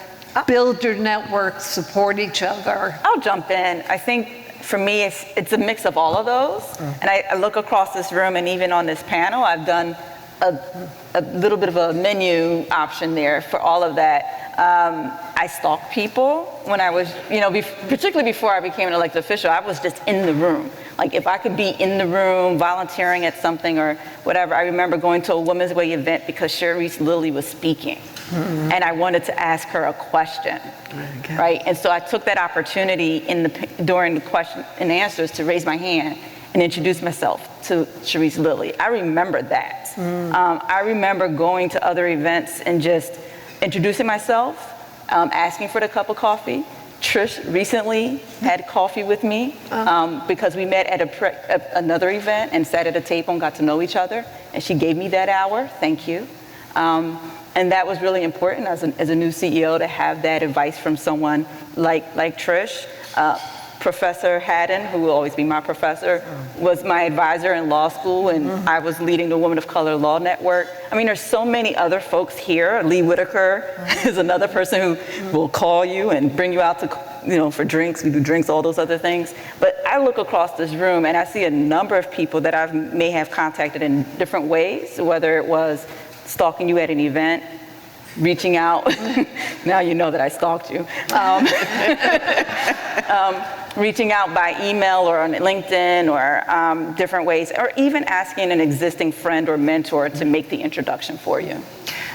build your network, support each other? I'll jump in. I think for me, it's a mix of all of those. And I look across this room, and even on this panel, I've done a little bit of a menu option there for all of that. I stalked people when I was, particularly before I became an elected official, I was just in the room. Like if I could be in the room volunteering at something or whatever. I remember going to a Women's Way event because Charisse Lillie was speaking. And I wanted to ask her a question, right? And so I took that opportunity during the question and answers to raise my hand and introduce myself to Charisse Lillie. I remember that. I remember going to other events and just introducing myself, asking for the cup of coffee. Trish recently had coffee with me because we met at another event and sat at a table and got to know each other. And she gave me that hour. Thank you. And that was really important as a new CEO to have that advice from someone like Trish. Professor Haddon, who will always be my professor, was my advisor in law school, and I was leading the Women of Color Law Network. I mean, there's so many other folks here. Lee Whitaker is another person who will call you and bring you out to, for drinks. We do drinks, all those other things. But I look across this room and I see a number of people that I may have contacted in different ways, whether it was stalking you at an event, reaching out. Now you know that I stalked you. Reaching out by email or on LinkedIn or different ways, or even asking an existing friend or mentor to make the introduction for you.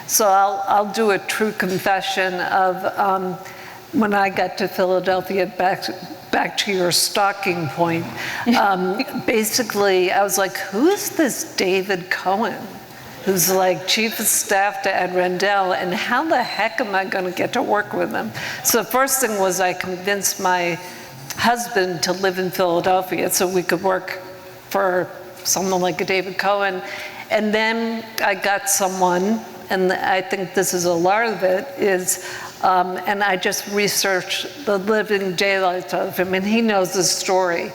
So I'll do a true confession of when I got to Philadelphia, back to your stalking point. Basically, I was like, who's this David Cohen, who's like chief of staff to Ed Rendell, and how the heck am I going to get to work with him? So the first thing was I convinced my husband to live in Philadelphia so we could work for someone like a David Cohen. And then I got someone, and I think this is a lot of it, is, and I just researched the living daylights of him, and he knows the story.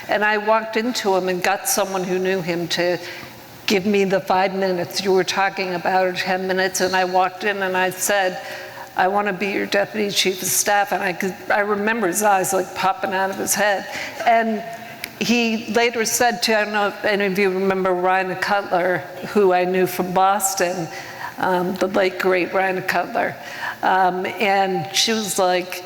And I walked into him and got someone who knew him to give me the 5 minutes you were talking about, or 10 minutes, and I walked in and I said, I want to be your deputy chief of staff. And I remember his eyes like popping out of his head. And he later said to, I don't know if any of you remember Ryan Cutler, who I knew from Boston, the late great Ryan Cutler. And she was like,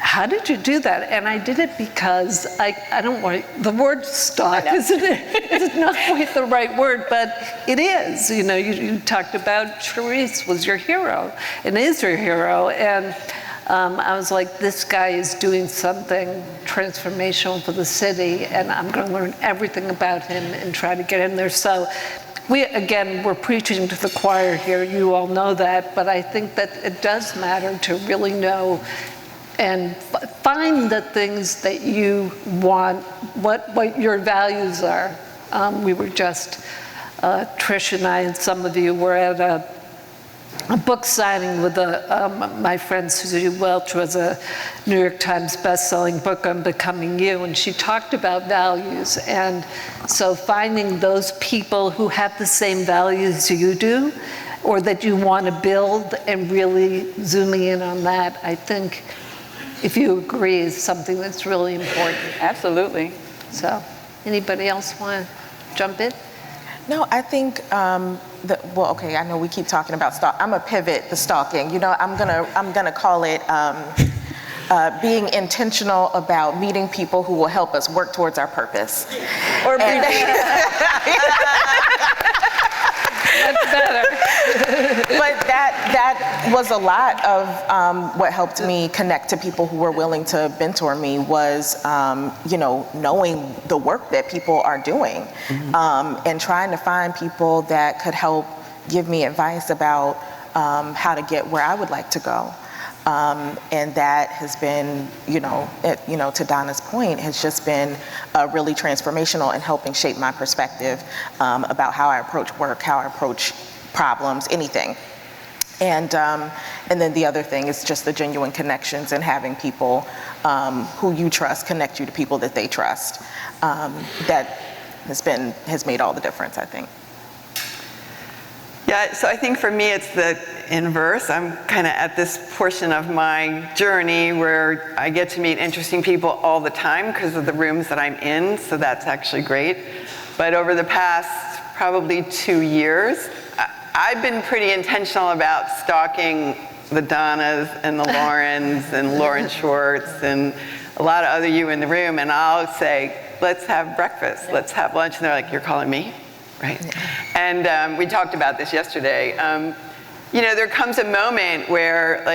how did you do that? And I did it because I don't want, the word stalk, isn't it? It's not quite the right word, but it is. You talked about Charisse was your hero and is your hero. And I was like, this guy is doing something transformational for the city, and I'm going to learn everything about him and try to get in there. So we're preaching to the choir here. You all know that, but I think that it does matter to really know and find the things that you want, what your values are. We were just, Trish and I and some of you were at a book signing with my friend Sue Welch, was a New York Times bestselling book on Becoming You, and she talked about values. And so finding those people who have the same values you do, or that you want to build, and really zooming in on that, I think, if you agree, is something that's really important. Absolutely. So, anybody else want to jump in? No, I think okay, I know we keep talking about stalk. I'm gonna pivot the stalking. I'm gonna call it being intentional about meeting people who will help us work towards our purpose. Or That's better. But that was a lot of what helped me connect to people who were willing to mentor me was, knowing the work that people are doing, and trying to find people that could help give me advice about how to get where I would like to go. And that has been, to Donna's point, has just been really transformational in helping shape my perspective about how I approach work, how I approach problems, anything. And then the other thing is just the genuine connections and having people who you trust connect you to people that they trust. That has made all the difference, I think. Yeah, so I think for me it's the inverse. I'm kind of at this portion of my journey where I get to meet interesting people all the time because of the rooms that I'm in, so that's actually great. But over the past probably 2 years, I've been pretty intentional about stalking the Donnas and the Laurens and Lauren Schwartz and a lot of other you in the room, and I'll say, let's have breakfast, let's have lunch, and they're like, you're calling me? Right? And we talked about this yesterday. There comes a moment where,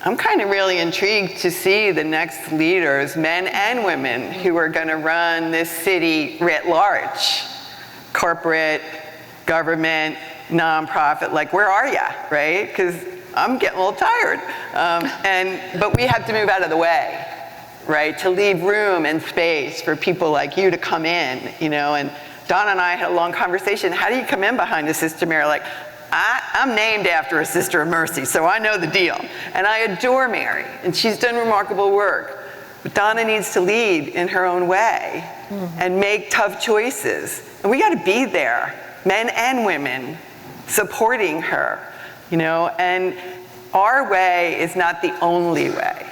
I'm kind of really intrigued to see the next leaders, men and women, who are going to run this city writ large. Corporate, government, nonprofit, where are you, right? Because I'm getting a little tired. But we have to move out of the way, right? To leave room and space for people like you to come in, and Donna and I had a long conversation. How do you come in behind a system mayor? I'm named after a Sister of Mercy, so I know the deal. And I adore Mary, and she's done remarkable work. But Donna needs to lead in her own way and make tough choices. And we got to be there, men and women, supporting her, you know, and our way is not the only way.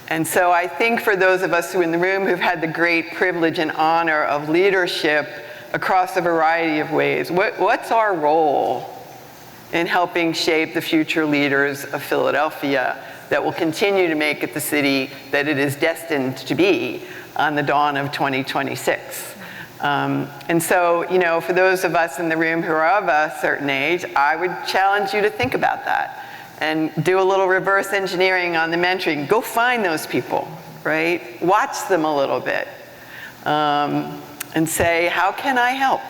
And so I think for those of us who are in the room who've had the great privilege and honor of leadership across a variety of ways, what's our role in helping shape the future leaders of Philadelphia that will continue to make it the city that it is destined to be on the dawn of 2026? And so, you know, for those of us in the room who are of a certain age, I would challenge you to think about that and do a little reverse engineering on the mentoring. Go find those people, right? Watch them a little bit and say, how can I help?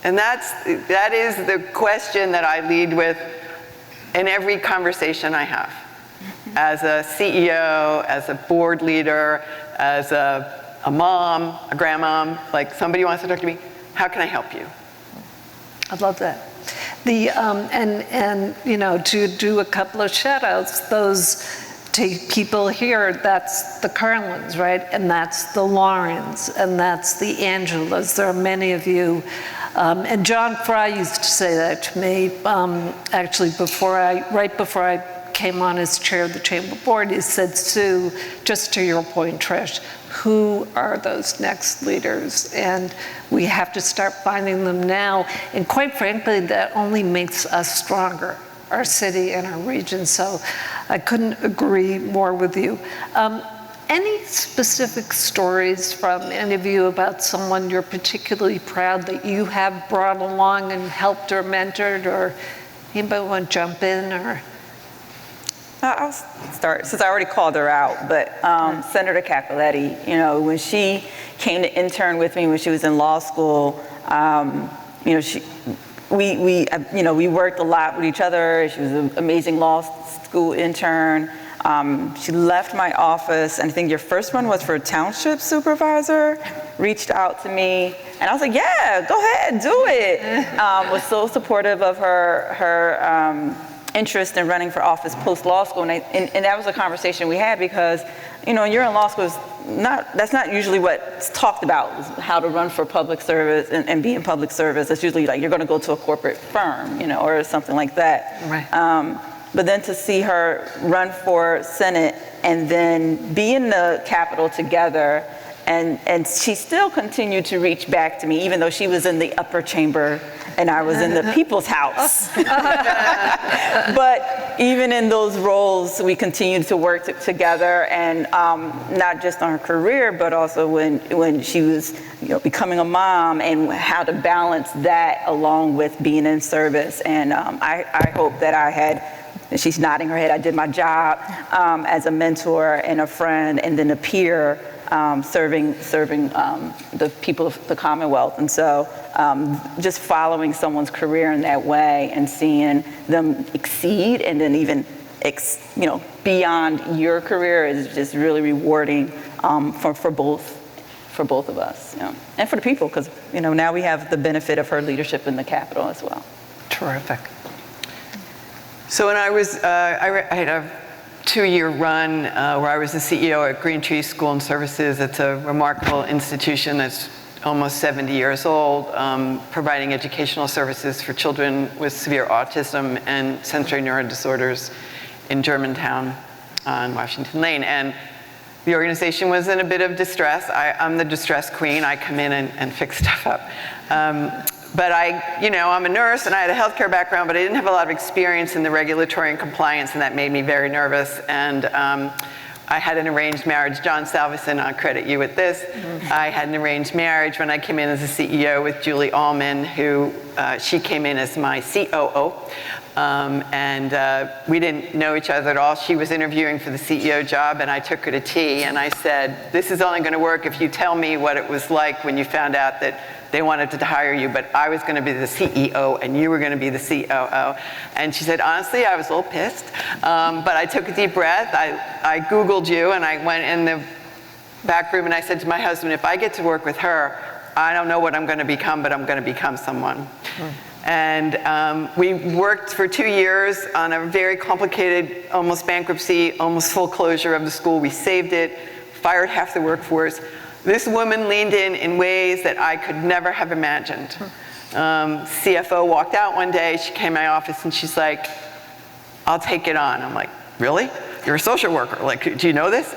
And that is the question that I lead with in every conversation I have. As a CEO, as a board leader, as a mom, a grandmom, like somebody wants to talk to me, how can I help you? I love that. And you know, to do a couple of shout outs, those people here, that's the Carlyns, right? And that's the Laurens, and that's the Angelas. There are many of you. And John Fry used to say that to me, actually right before I came on as chair of the Chamber Board. He said, Sue, just to your point, Trish, who are those next leaders? And we have to start finding them now. And quite frankly, that only makes us stronger, our city and our region. So I couldn't agree more with you. Any specific stories from any of you about someone you're particularly proud that you have brought along and helped or mentored, or anybody want to jump in? Or I'll start, since I already called her out, but Senator Capoletti, you know, when she came to intern with me when she was in law school, you know, we worked a lot with each other. She was an amazing law school intern. She left my office, and I think your first one was for township supervisor, reached out to me, and I was like, yeah, go ahead, do it. Was so supportive of her interest in running for office post-law school, and that was a conversation we had because, you know, when you're in law school, that's not usually what's talked about, how to run for public service and be in public service. It's usually like you're going to go to a corporate firm, you know, or something like that. Right. But then to see her run for Senate and then be in the Capitol together, and she still continued to reach back to me, even though she was in the upper chamber and I was in the people's house. But even in those roles, we continued to work together, and not just on her career, but also when she was, you know, becoming a mom, and how to balance that along with being in service. And I hope that I had, and she's nodding her head, I did my job as a mentor and a friend and then a peer, serving the people of the Commonwealth. And so just following someone's career in that way and seeing them exceed and then even you know, beyond your career is just really rewarding for both of us, you know, and for the people, because, you know, now we have the benefit of her leadership in the Capitol as well. Terrific. So when I was, I had a 2-year run where I was the CEO at Green Tree School and Services. It's a remarkable institution that's almost 70 years old, providing educational services for children with severe autism and sensory neurodisorders in Germantown on Washington Lane. And the organization was in a bit of distress. I'm the distress queen. I come in and fix stuff up. But I'm a nurse and I had a healthcare background, but I didn't have a lot of experience in the regulatory and compliance, and that made me very nervous. And I had an arranged marriage. John Salveson, I'll credit you with this. I had an arranged marriage when I came in as a CEO with Julie Allman, who she came in as my COO. We didn't know each other at all. She was interviewing for the CEO job, and I took her to tea, and I said, this is only going to work if you tell me what it was like when you found out that they wanted to hire you, but I was going to be the CEO and you were going to be the COO. And she said, honestly, I was a little pissed, but I took a deep breath. I Googled you, and I went in the back room and I said to my husband, if I get to work with her, I don't know what I'm going to become, but I'm going to become someone. And we worked for 2 years on a very complicated, almost bankruptcy, almost full closure of the school. We saved it, fired half the workforce. This woman leaned in ways that I could never have imagined. CFO walked out one day, she came to my office and she's like, I'll take it on. I'm like, really? You're a social worker, like, do you know this?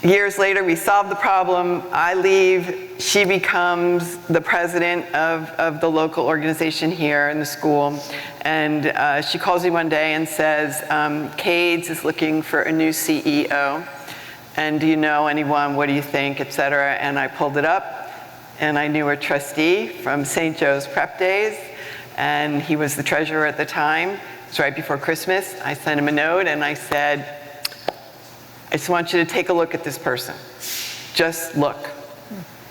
Years later, we solve the problem, I leave, she becomes the president of the local organization here in the school, and she calls me one day and says, Cades is looking for a new CEO, and do you know anyone, what do you think, et cetera, and I pulled it up, and I knew a trustee from St. Joe's Prep Days, and he was the treasurer at the time. It was right before Christmas. I sent him a note, and I said, I just want you to take a look at this person. Just look.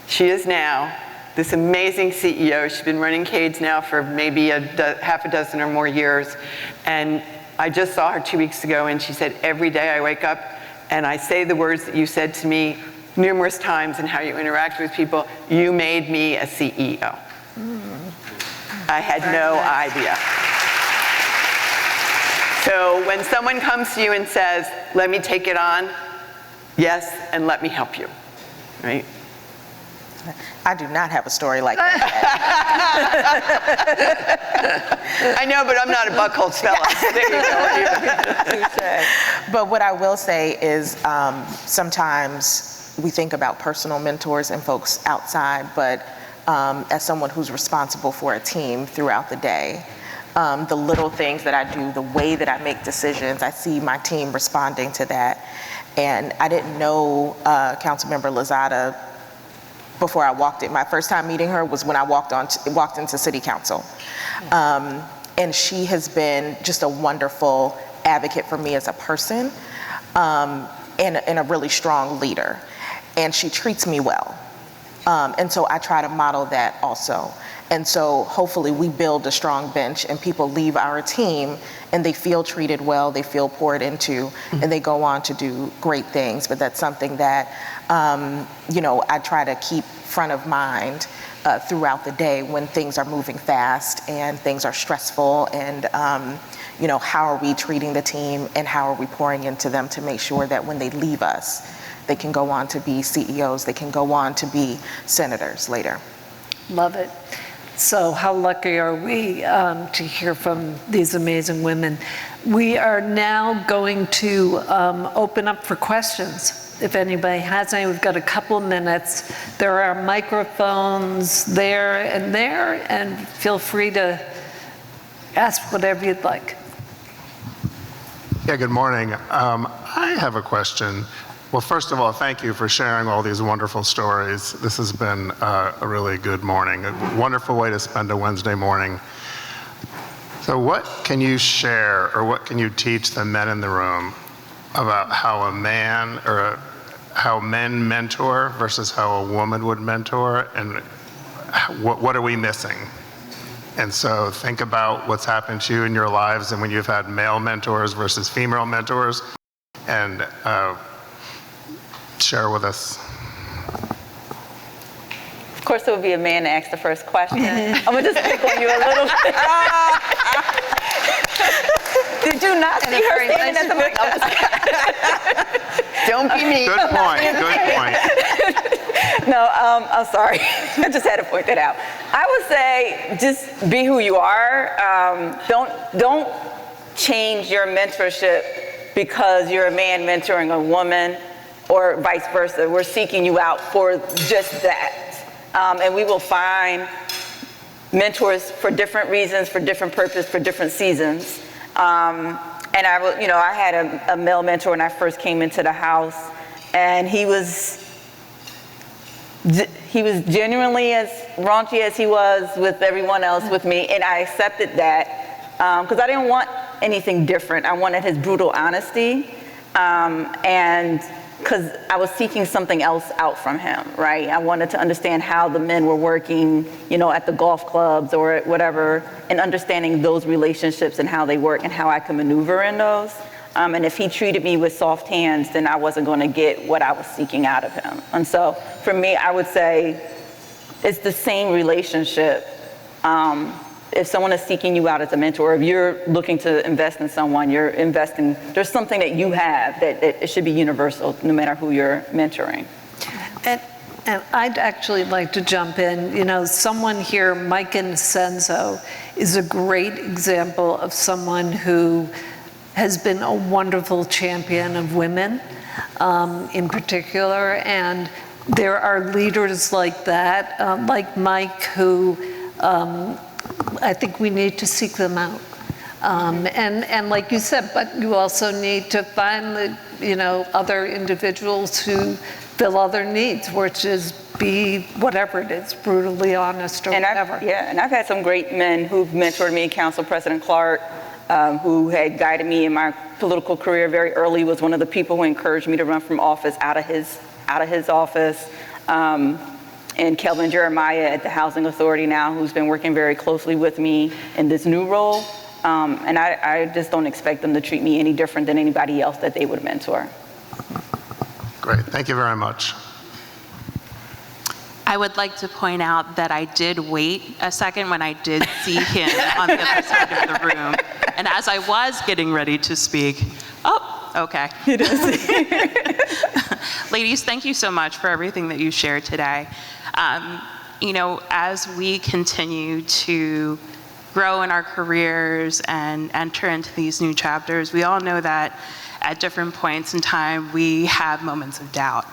She is now this amazing CEO. She's been running Cades now for maybe half a dozen or more years. And I just saw her 2 weeks ago, and she said, every day I wake up and I say the words that you said to me numerous times and how you interact with people. You made me a CEO. I had no idea. So when someone comes to you and says, let me take it on, yes, and let me help you, right? I do not have a story like that. I know, but I'm not a Buckholz fella. There you go. But what I will say is sometimes we think about personal mentors and folks outside, but as someone who's responsible for a team throughout the day, the little things that I do, the way that I make decisions, I see my team responding to that. And I didn't know Councilmember Lozada before I walked in. My first time meeting her was when I walked into City Council. And she has been just a wonderful advocate for me as a person and a really strong leader. And she treats me well. And so I try to model that also. And so hopefully we build a strong bench and people leave our team and they feel treated well, they feel poured into, and they go on to do great things. But that's something that, I try to keep front of mind throughout the day when things are moving fast and things are stressful, and how are we treating the team and how are we pouring into them to make sure that when they leave us, they can go on to be CEOs, they can go on to be senators later. Love it. So how lucky are we to hear from these amazing women? We are now going to open up for questions. If anybody has any, we've got a couple of minutes. There are microphones there, and feel free to ask whatever you'd like. Yeah, good morning. I have a question. Well, first of all, thank you for sharing all these wonderful stories. This has been a really good morning, a wonderful way to spend a Wednesday morning. So what can you share, or what can you teach the men in the room about how a man, or how men mentor versus how a woman would mentor, and what are we missing? And so think about what's happened to you in your lives and when you've had male mentors versus female mentors, and share with us. Of course, it would be a man to ask the first question. I'm gonna just pick on you a little bit. Did you not see her standing at the mic? Don't be me. Good point, good point. No, I'm sorry. I just had to point that out. I would say just be who you are. Don't change your mentorship because you're a man mentoring a woman, or vice versa. We're seeking you out for just that. And we will find mentors for different reasons, for different purpose, for different seasons. And I had a male mentor when I first came into the house, and he was genuinely as raunchy as he was with everyone else with me, and I accepted that because I didn't want anything different. I wanted his brutal honesty, and because I was seeking something else out from him, right? I wanted to understand how the men were working, at the golf clubs or whatever, and understanding those relationships and how they work and how I could maneuver in those. And if he treated me with soft hands, then I wasn't going to get what I was seeking out of him. And so for me, I would say it's the same relationship, if someone is seeking you out as a mentor, if you're looking to invest in someone, you're investing, there's something that you have that it should be universal no matter who you're mentoring. And I'd actually like to jump in. You know, someone here, Mike Incenso, is a great example of someone who has been a wonderful champion of women in particular. And there are leaders like that, like Mike, who I think we need to seek them out. And like you said, but you also need to find the, you know, other individuals who fill other needs, which is be whatever it is, brutally honest or whatever. And I've had some great men who've mentored me. Council President Clark, who had guided me in my political career very early, was one of the people who encouraged me to run from office out of his office. And Kelvin Jeremiah at the Housing Authority now, who's been working very closely with me in this new role. And I just don't expect them to treat me any different than anybody else that they would mentor. Great, thank you very much. I would like to point out that I did wait a second when I did see him on the other side of the room. And as I was getting ready to speak, oh, okay. It is. Ladies, thank you so much for everything that you shared today. You know, as we continue to grow in our careers and enter into these new chapters, we all know that at different points in time, we have moments of doubt.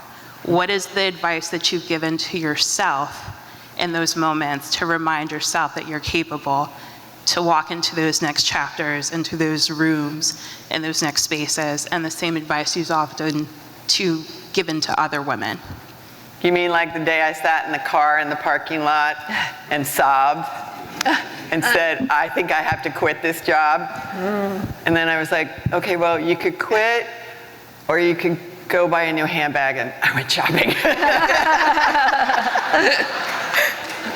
What is the advice that you've given to yourself in those moments to remind yourself that you're capable to walk into those next chapters, into those rooms, in those next spaces, and the same advice you've often given to other women? You mean like the day I sat in the car in the parking lot and sobbed and said, I think I have to quit this job? And then I was like, okay, well, you could quit or you could go buy a new handbag, and I went shopping.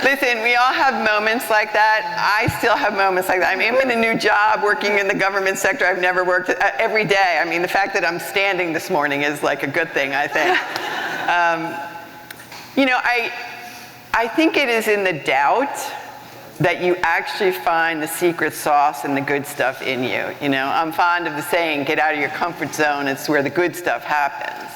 Listen, we all have moments like that. I still have moments like that. I mean, I'm in a new job working in the government sector. I've never worked every day. I mean, the fact that I'm standing this morning is like a good thing, I think. You know, I think it is in the doubt that you actually find the secret sauce and the good stuff in you. You know, I'm fond of the saying, get out of your comfort zone, it's where the good stuff happens.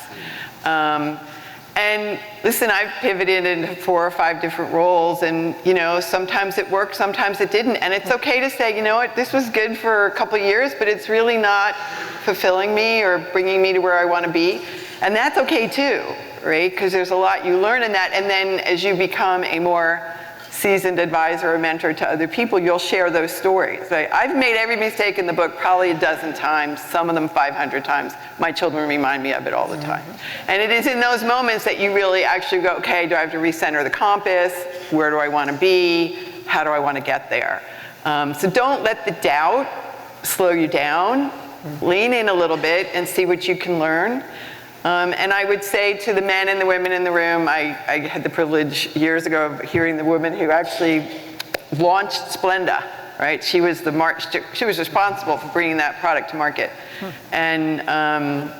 And listen, I've pivoted into 4 or 5 different roles, and you know, sometimes it worked, sometimes it didn't, and it's okay to say, you know what, this was good for a couple of years, but it's really not fulfilling me or bringing me to where I want to be. And that's okay too, right? Because there's a lot you learn in that, and then as you become a more seasoned advisor or mentor to other people, you'll share those stories. Right? I've made every mistake in the book probably a dozen times, some of them 500 times. My children remind me of it all the time. And it is in those moments that you really actually go, okay, do I have to recenter the compass? Where do I want to be? How do I want to get there? So don't let the doubt slow you down. Lean in a little bit and see what you can learn. And I would say to the men and the women in the room, I had the privilege years ago of hearing the woman who actually launched Splenda, right? She was responsible for bringing that product to market. And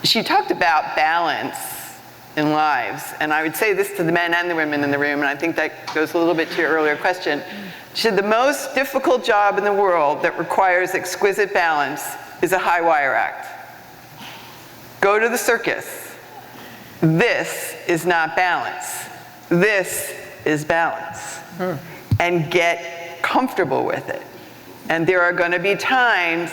she talked about balance in lives. And I would say this to the men and the women in the room, and I think that goes a little bit to your earlier question. She said, the most difficult job in the world that requires exquisite balance is a high wire act. Go to the circus. This is not balance. This is balance. And get comfortable with it. And there are going to be times,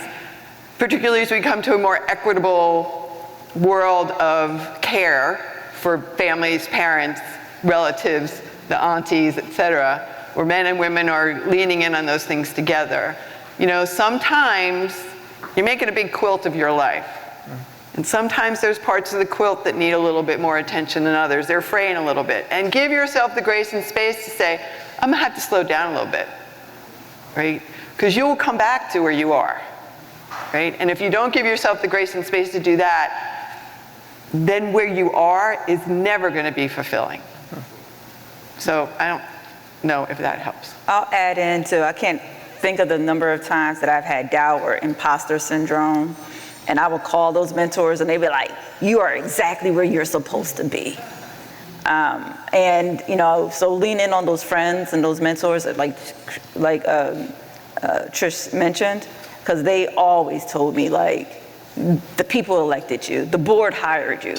particularly as we come to a more equitable world of care for families, parents, relatives, the aunties, et cetera, where men and women are leaning in on those things together. You know, sometimes you're making a big quilt of your life. And sometimes there's parts of the quilt that need a little bit more attention than others. They're fraying a little bit. And give yourself the grace and space to say, I'm gonna have to slow down a little bit, right? Because you will come back to where you are, right? And if you don't give yourself the grace and space to do that, then where you are is never gonna be fulfilling. So I don't know if that helps. I'll add into, I can't think of the number of times that I've had doubt or imposter syndrome. And I would call those mentors and they'd be like, you are exactly where you're supposed to be. And, so lean in on those friends and those mentors like Trish mentioned, because they always told me, like, the people elected you, the board hired you,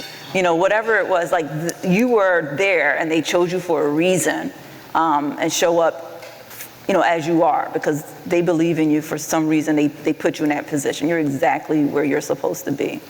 whatever it was, like you were there and they chose you for a reason, and show up, as you are, because they believe in you for some reason. They put you in that position. You're exactly where you're supposed to be.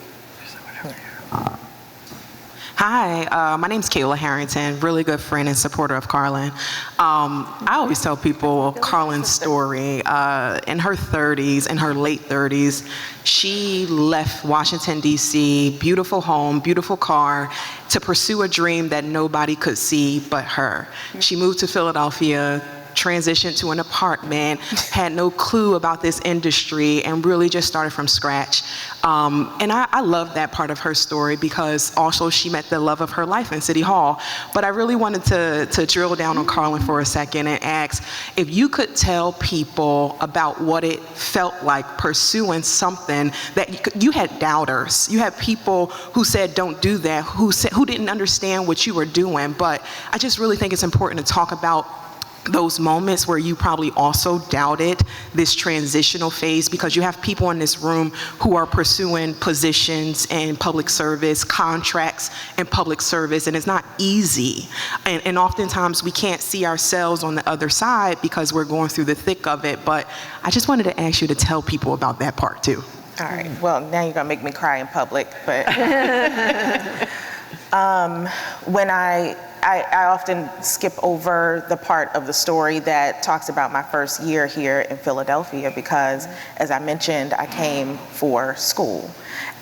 Hi, my name's Kayla Harrington, really good friend and supporter of Carlyn. I always tell people Carlyn's story. In her 30s, in her late 30s, she left Washington, D.C., beautiful home, beautiful car, to pursue a dream that nobody could see but her. She moved to Philadelphia, transitioned to an apartment, had no clue about this industry, and really just started from scratch. And I love that part of her story, because also she met the love of her life in City Hall. But I really wanted to drill down on Carlyn for a second and ask if you could tell people about what it felt like pursuing something that you had doubters. You had people who said, don't do that, who didn't understand what you were doing. But I just really think it's important to talk about those moments where you probably also doubted this transitional phase, because you have people in this room who are pursuing positions in public service, contracts in public service, and it's not easy. And oftentimes we can't see ourselves on the other side because we're going through the thick of it. But I just wanted to ask you to tell people about that part too. All right, well, now you're gonna make me cry in public, but when I often skip over the part of the story that talks about my first year here in Philadelphia, because as I mentioned, I came for school.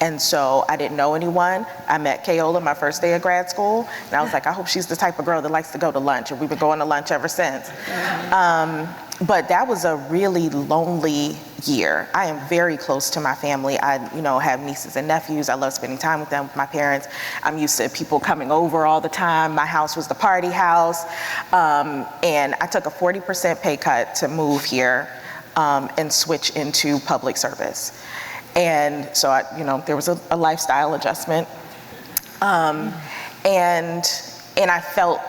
And so I didn't know anyone. I met Kayola my first day of grad school, and I was like, I hope she's the type of girl that likes to go to lunch, and we've been going to lunch ever since. But that was a really lonely year. I am very close to my family. I, have nieces and nephews. I love spending time with them, with my parents. I'm used to people coming over all the time. My house was the party house. And I took a 40% pay cut to move here and switch into public service. And so there was a lifestyle adjustment. And I felt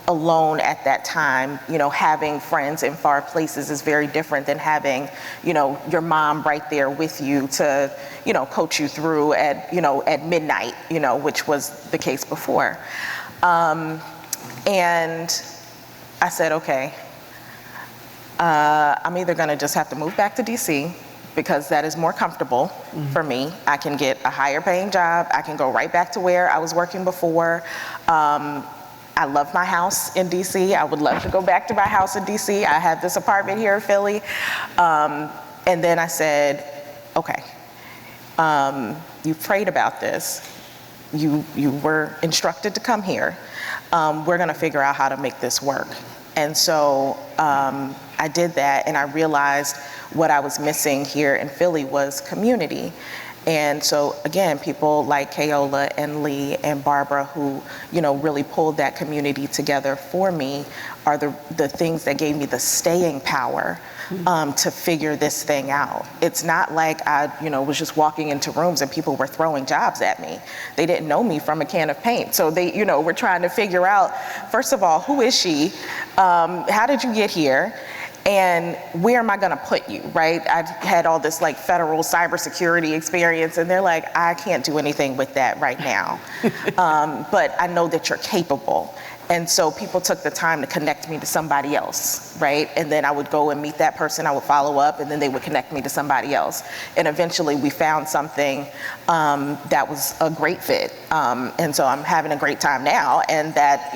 alone at that time. Having friends in far places is very different than having, your mom right there with you to, coach you through at midnight, which was the case before. And I said, okay, I'm either gonna just have to move back to DC, because that is more comfortable for me. I can get a higher paying job. I can go right back to where I was working before. I love my house in DC. I would love to go back to my house in DC. I have this apartment here in Philly. And then I said, okay, you prayed about this. You were instructed to come here. We're gonna figure out how to make this work. And so I did that, and I realized what I was missing here in Philly was community. And so again, people like Kayola and Lee and Barbara, who really pulled that community together for me, are the things that gave me the staying power to figure this thing out. It's not like I was just walking into rooms and people were throwing jobs at me. They didn't know me from a can of paint. So they were trying to figure out, first of all, who is she? How did you get here? And where am I gonna put you, right? I've had all this federal cybersecurity experience, and they're like, I can't do anything with that right now. But I know that you're capable. And so people took the time to connect me to somebody else, right? And then I would go and meet that person, I would follow up, and then they would connect me to somebody else. And eventually we found something that was a great fit. And so I'm having a great time now, and that,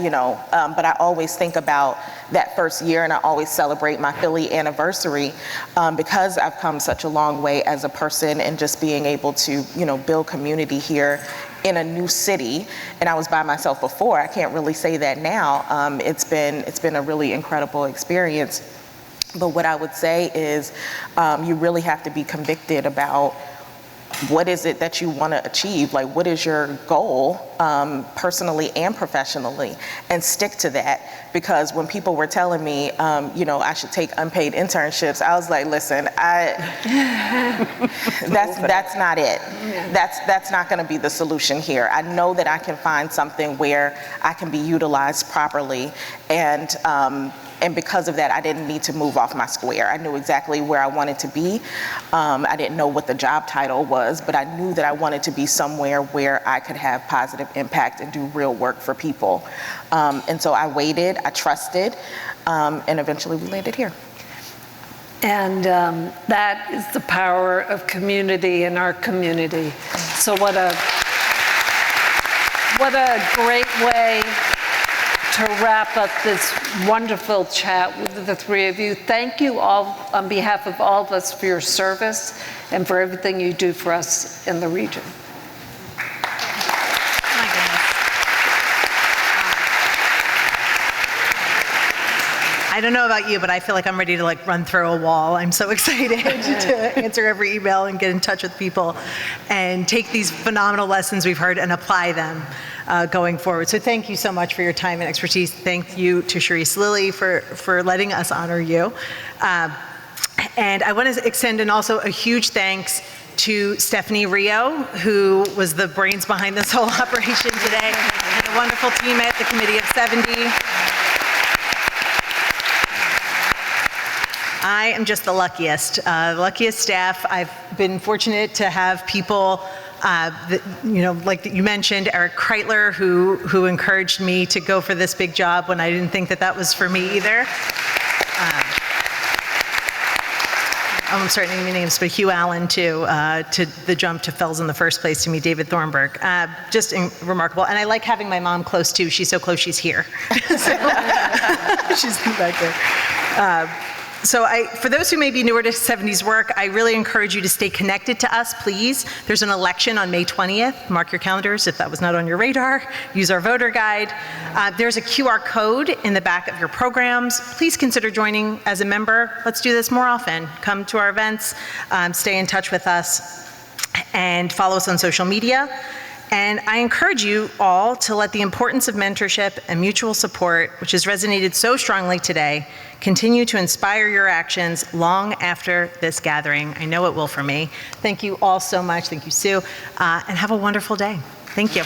but I always think about that first year, and I always celebrate my Philly anniversary because I've come such a long way as a person, and just being able to, build community here in a new city. And I was by myself before. I can't really say that now. It's been a really incredible experience. But what I would say is you really have to be convicted about what is it that you want to achieve? Like, what is your goal, personally and professionally? And stick to that. Because when people were telling me, I should take unpaid internships, I was like, listen, that's not it. That's not going to be the solution here. I know that I can find something where I can be utilized properly, and because of that, I didn't need to move off my square. I knew exactly where I wanted to be. I didn't know what the job title was, but I knew that I wanted to be somewhere where I could have positive impact and do real work for people. And so I waited, I trusted, and eventually we landed here. And that is the power of community in our community. So what a great way to wrap up this wonderful chat with the three of you. Thank you all on behalf of all of us for your service and for everything you do for us in the region. I don't know about you, but I feel like I'm ready to run through a wall. I'm so excited to answer every email and get in touch with people and take these phenomenal lessons we've heard and apply them going forward. So thank you so much for your time and expertise. Thank you to Charisse Lillie for letting us honor you. And I want to extend also a huge thanks to Stephanie Rio, who was the brains behind this whole operation today, and the wonderful team at the Committee of 70. I am just the luckiest staff. I've been fortunate to have people, like you mentioned, Eric Kreitler, who encouraged me to go for this big job when I didn't think that was for me either. I won't start naming names, but Hugh Allen too, to the jump to Fells in the first place to meet David Thornburg. Just remarkable. And I like having my mom close too. She's so close, she's here. She's back there. So for those who may be newer to 70s work, I really encourage you to stay connected to us, please. There's an election on May 20th. Mark your calendars if that was not on your radar. Use our voter guide. There's a QR code in the back of your programs. Please consider joining as a member. Let's do this more often. Come to our events, stay in touch with us, and follow us on social media. And I encourage you all to let the importance of mentorship and mutual support, which has resonated so strongly today, continue to inspire your actions long after this gathering. I know it will for me. Thank you all so much. Thank you, Sue. And have a wonderful day. Thank you.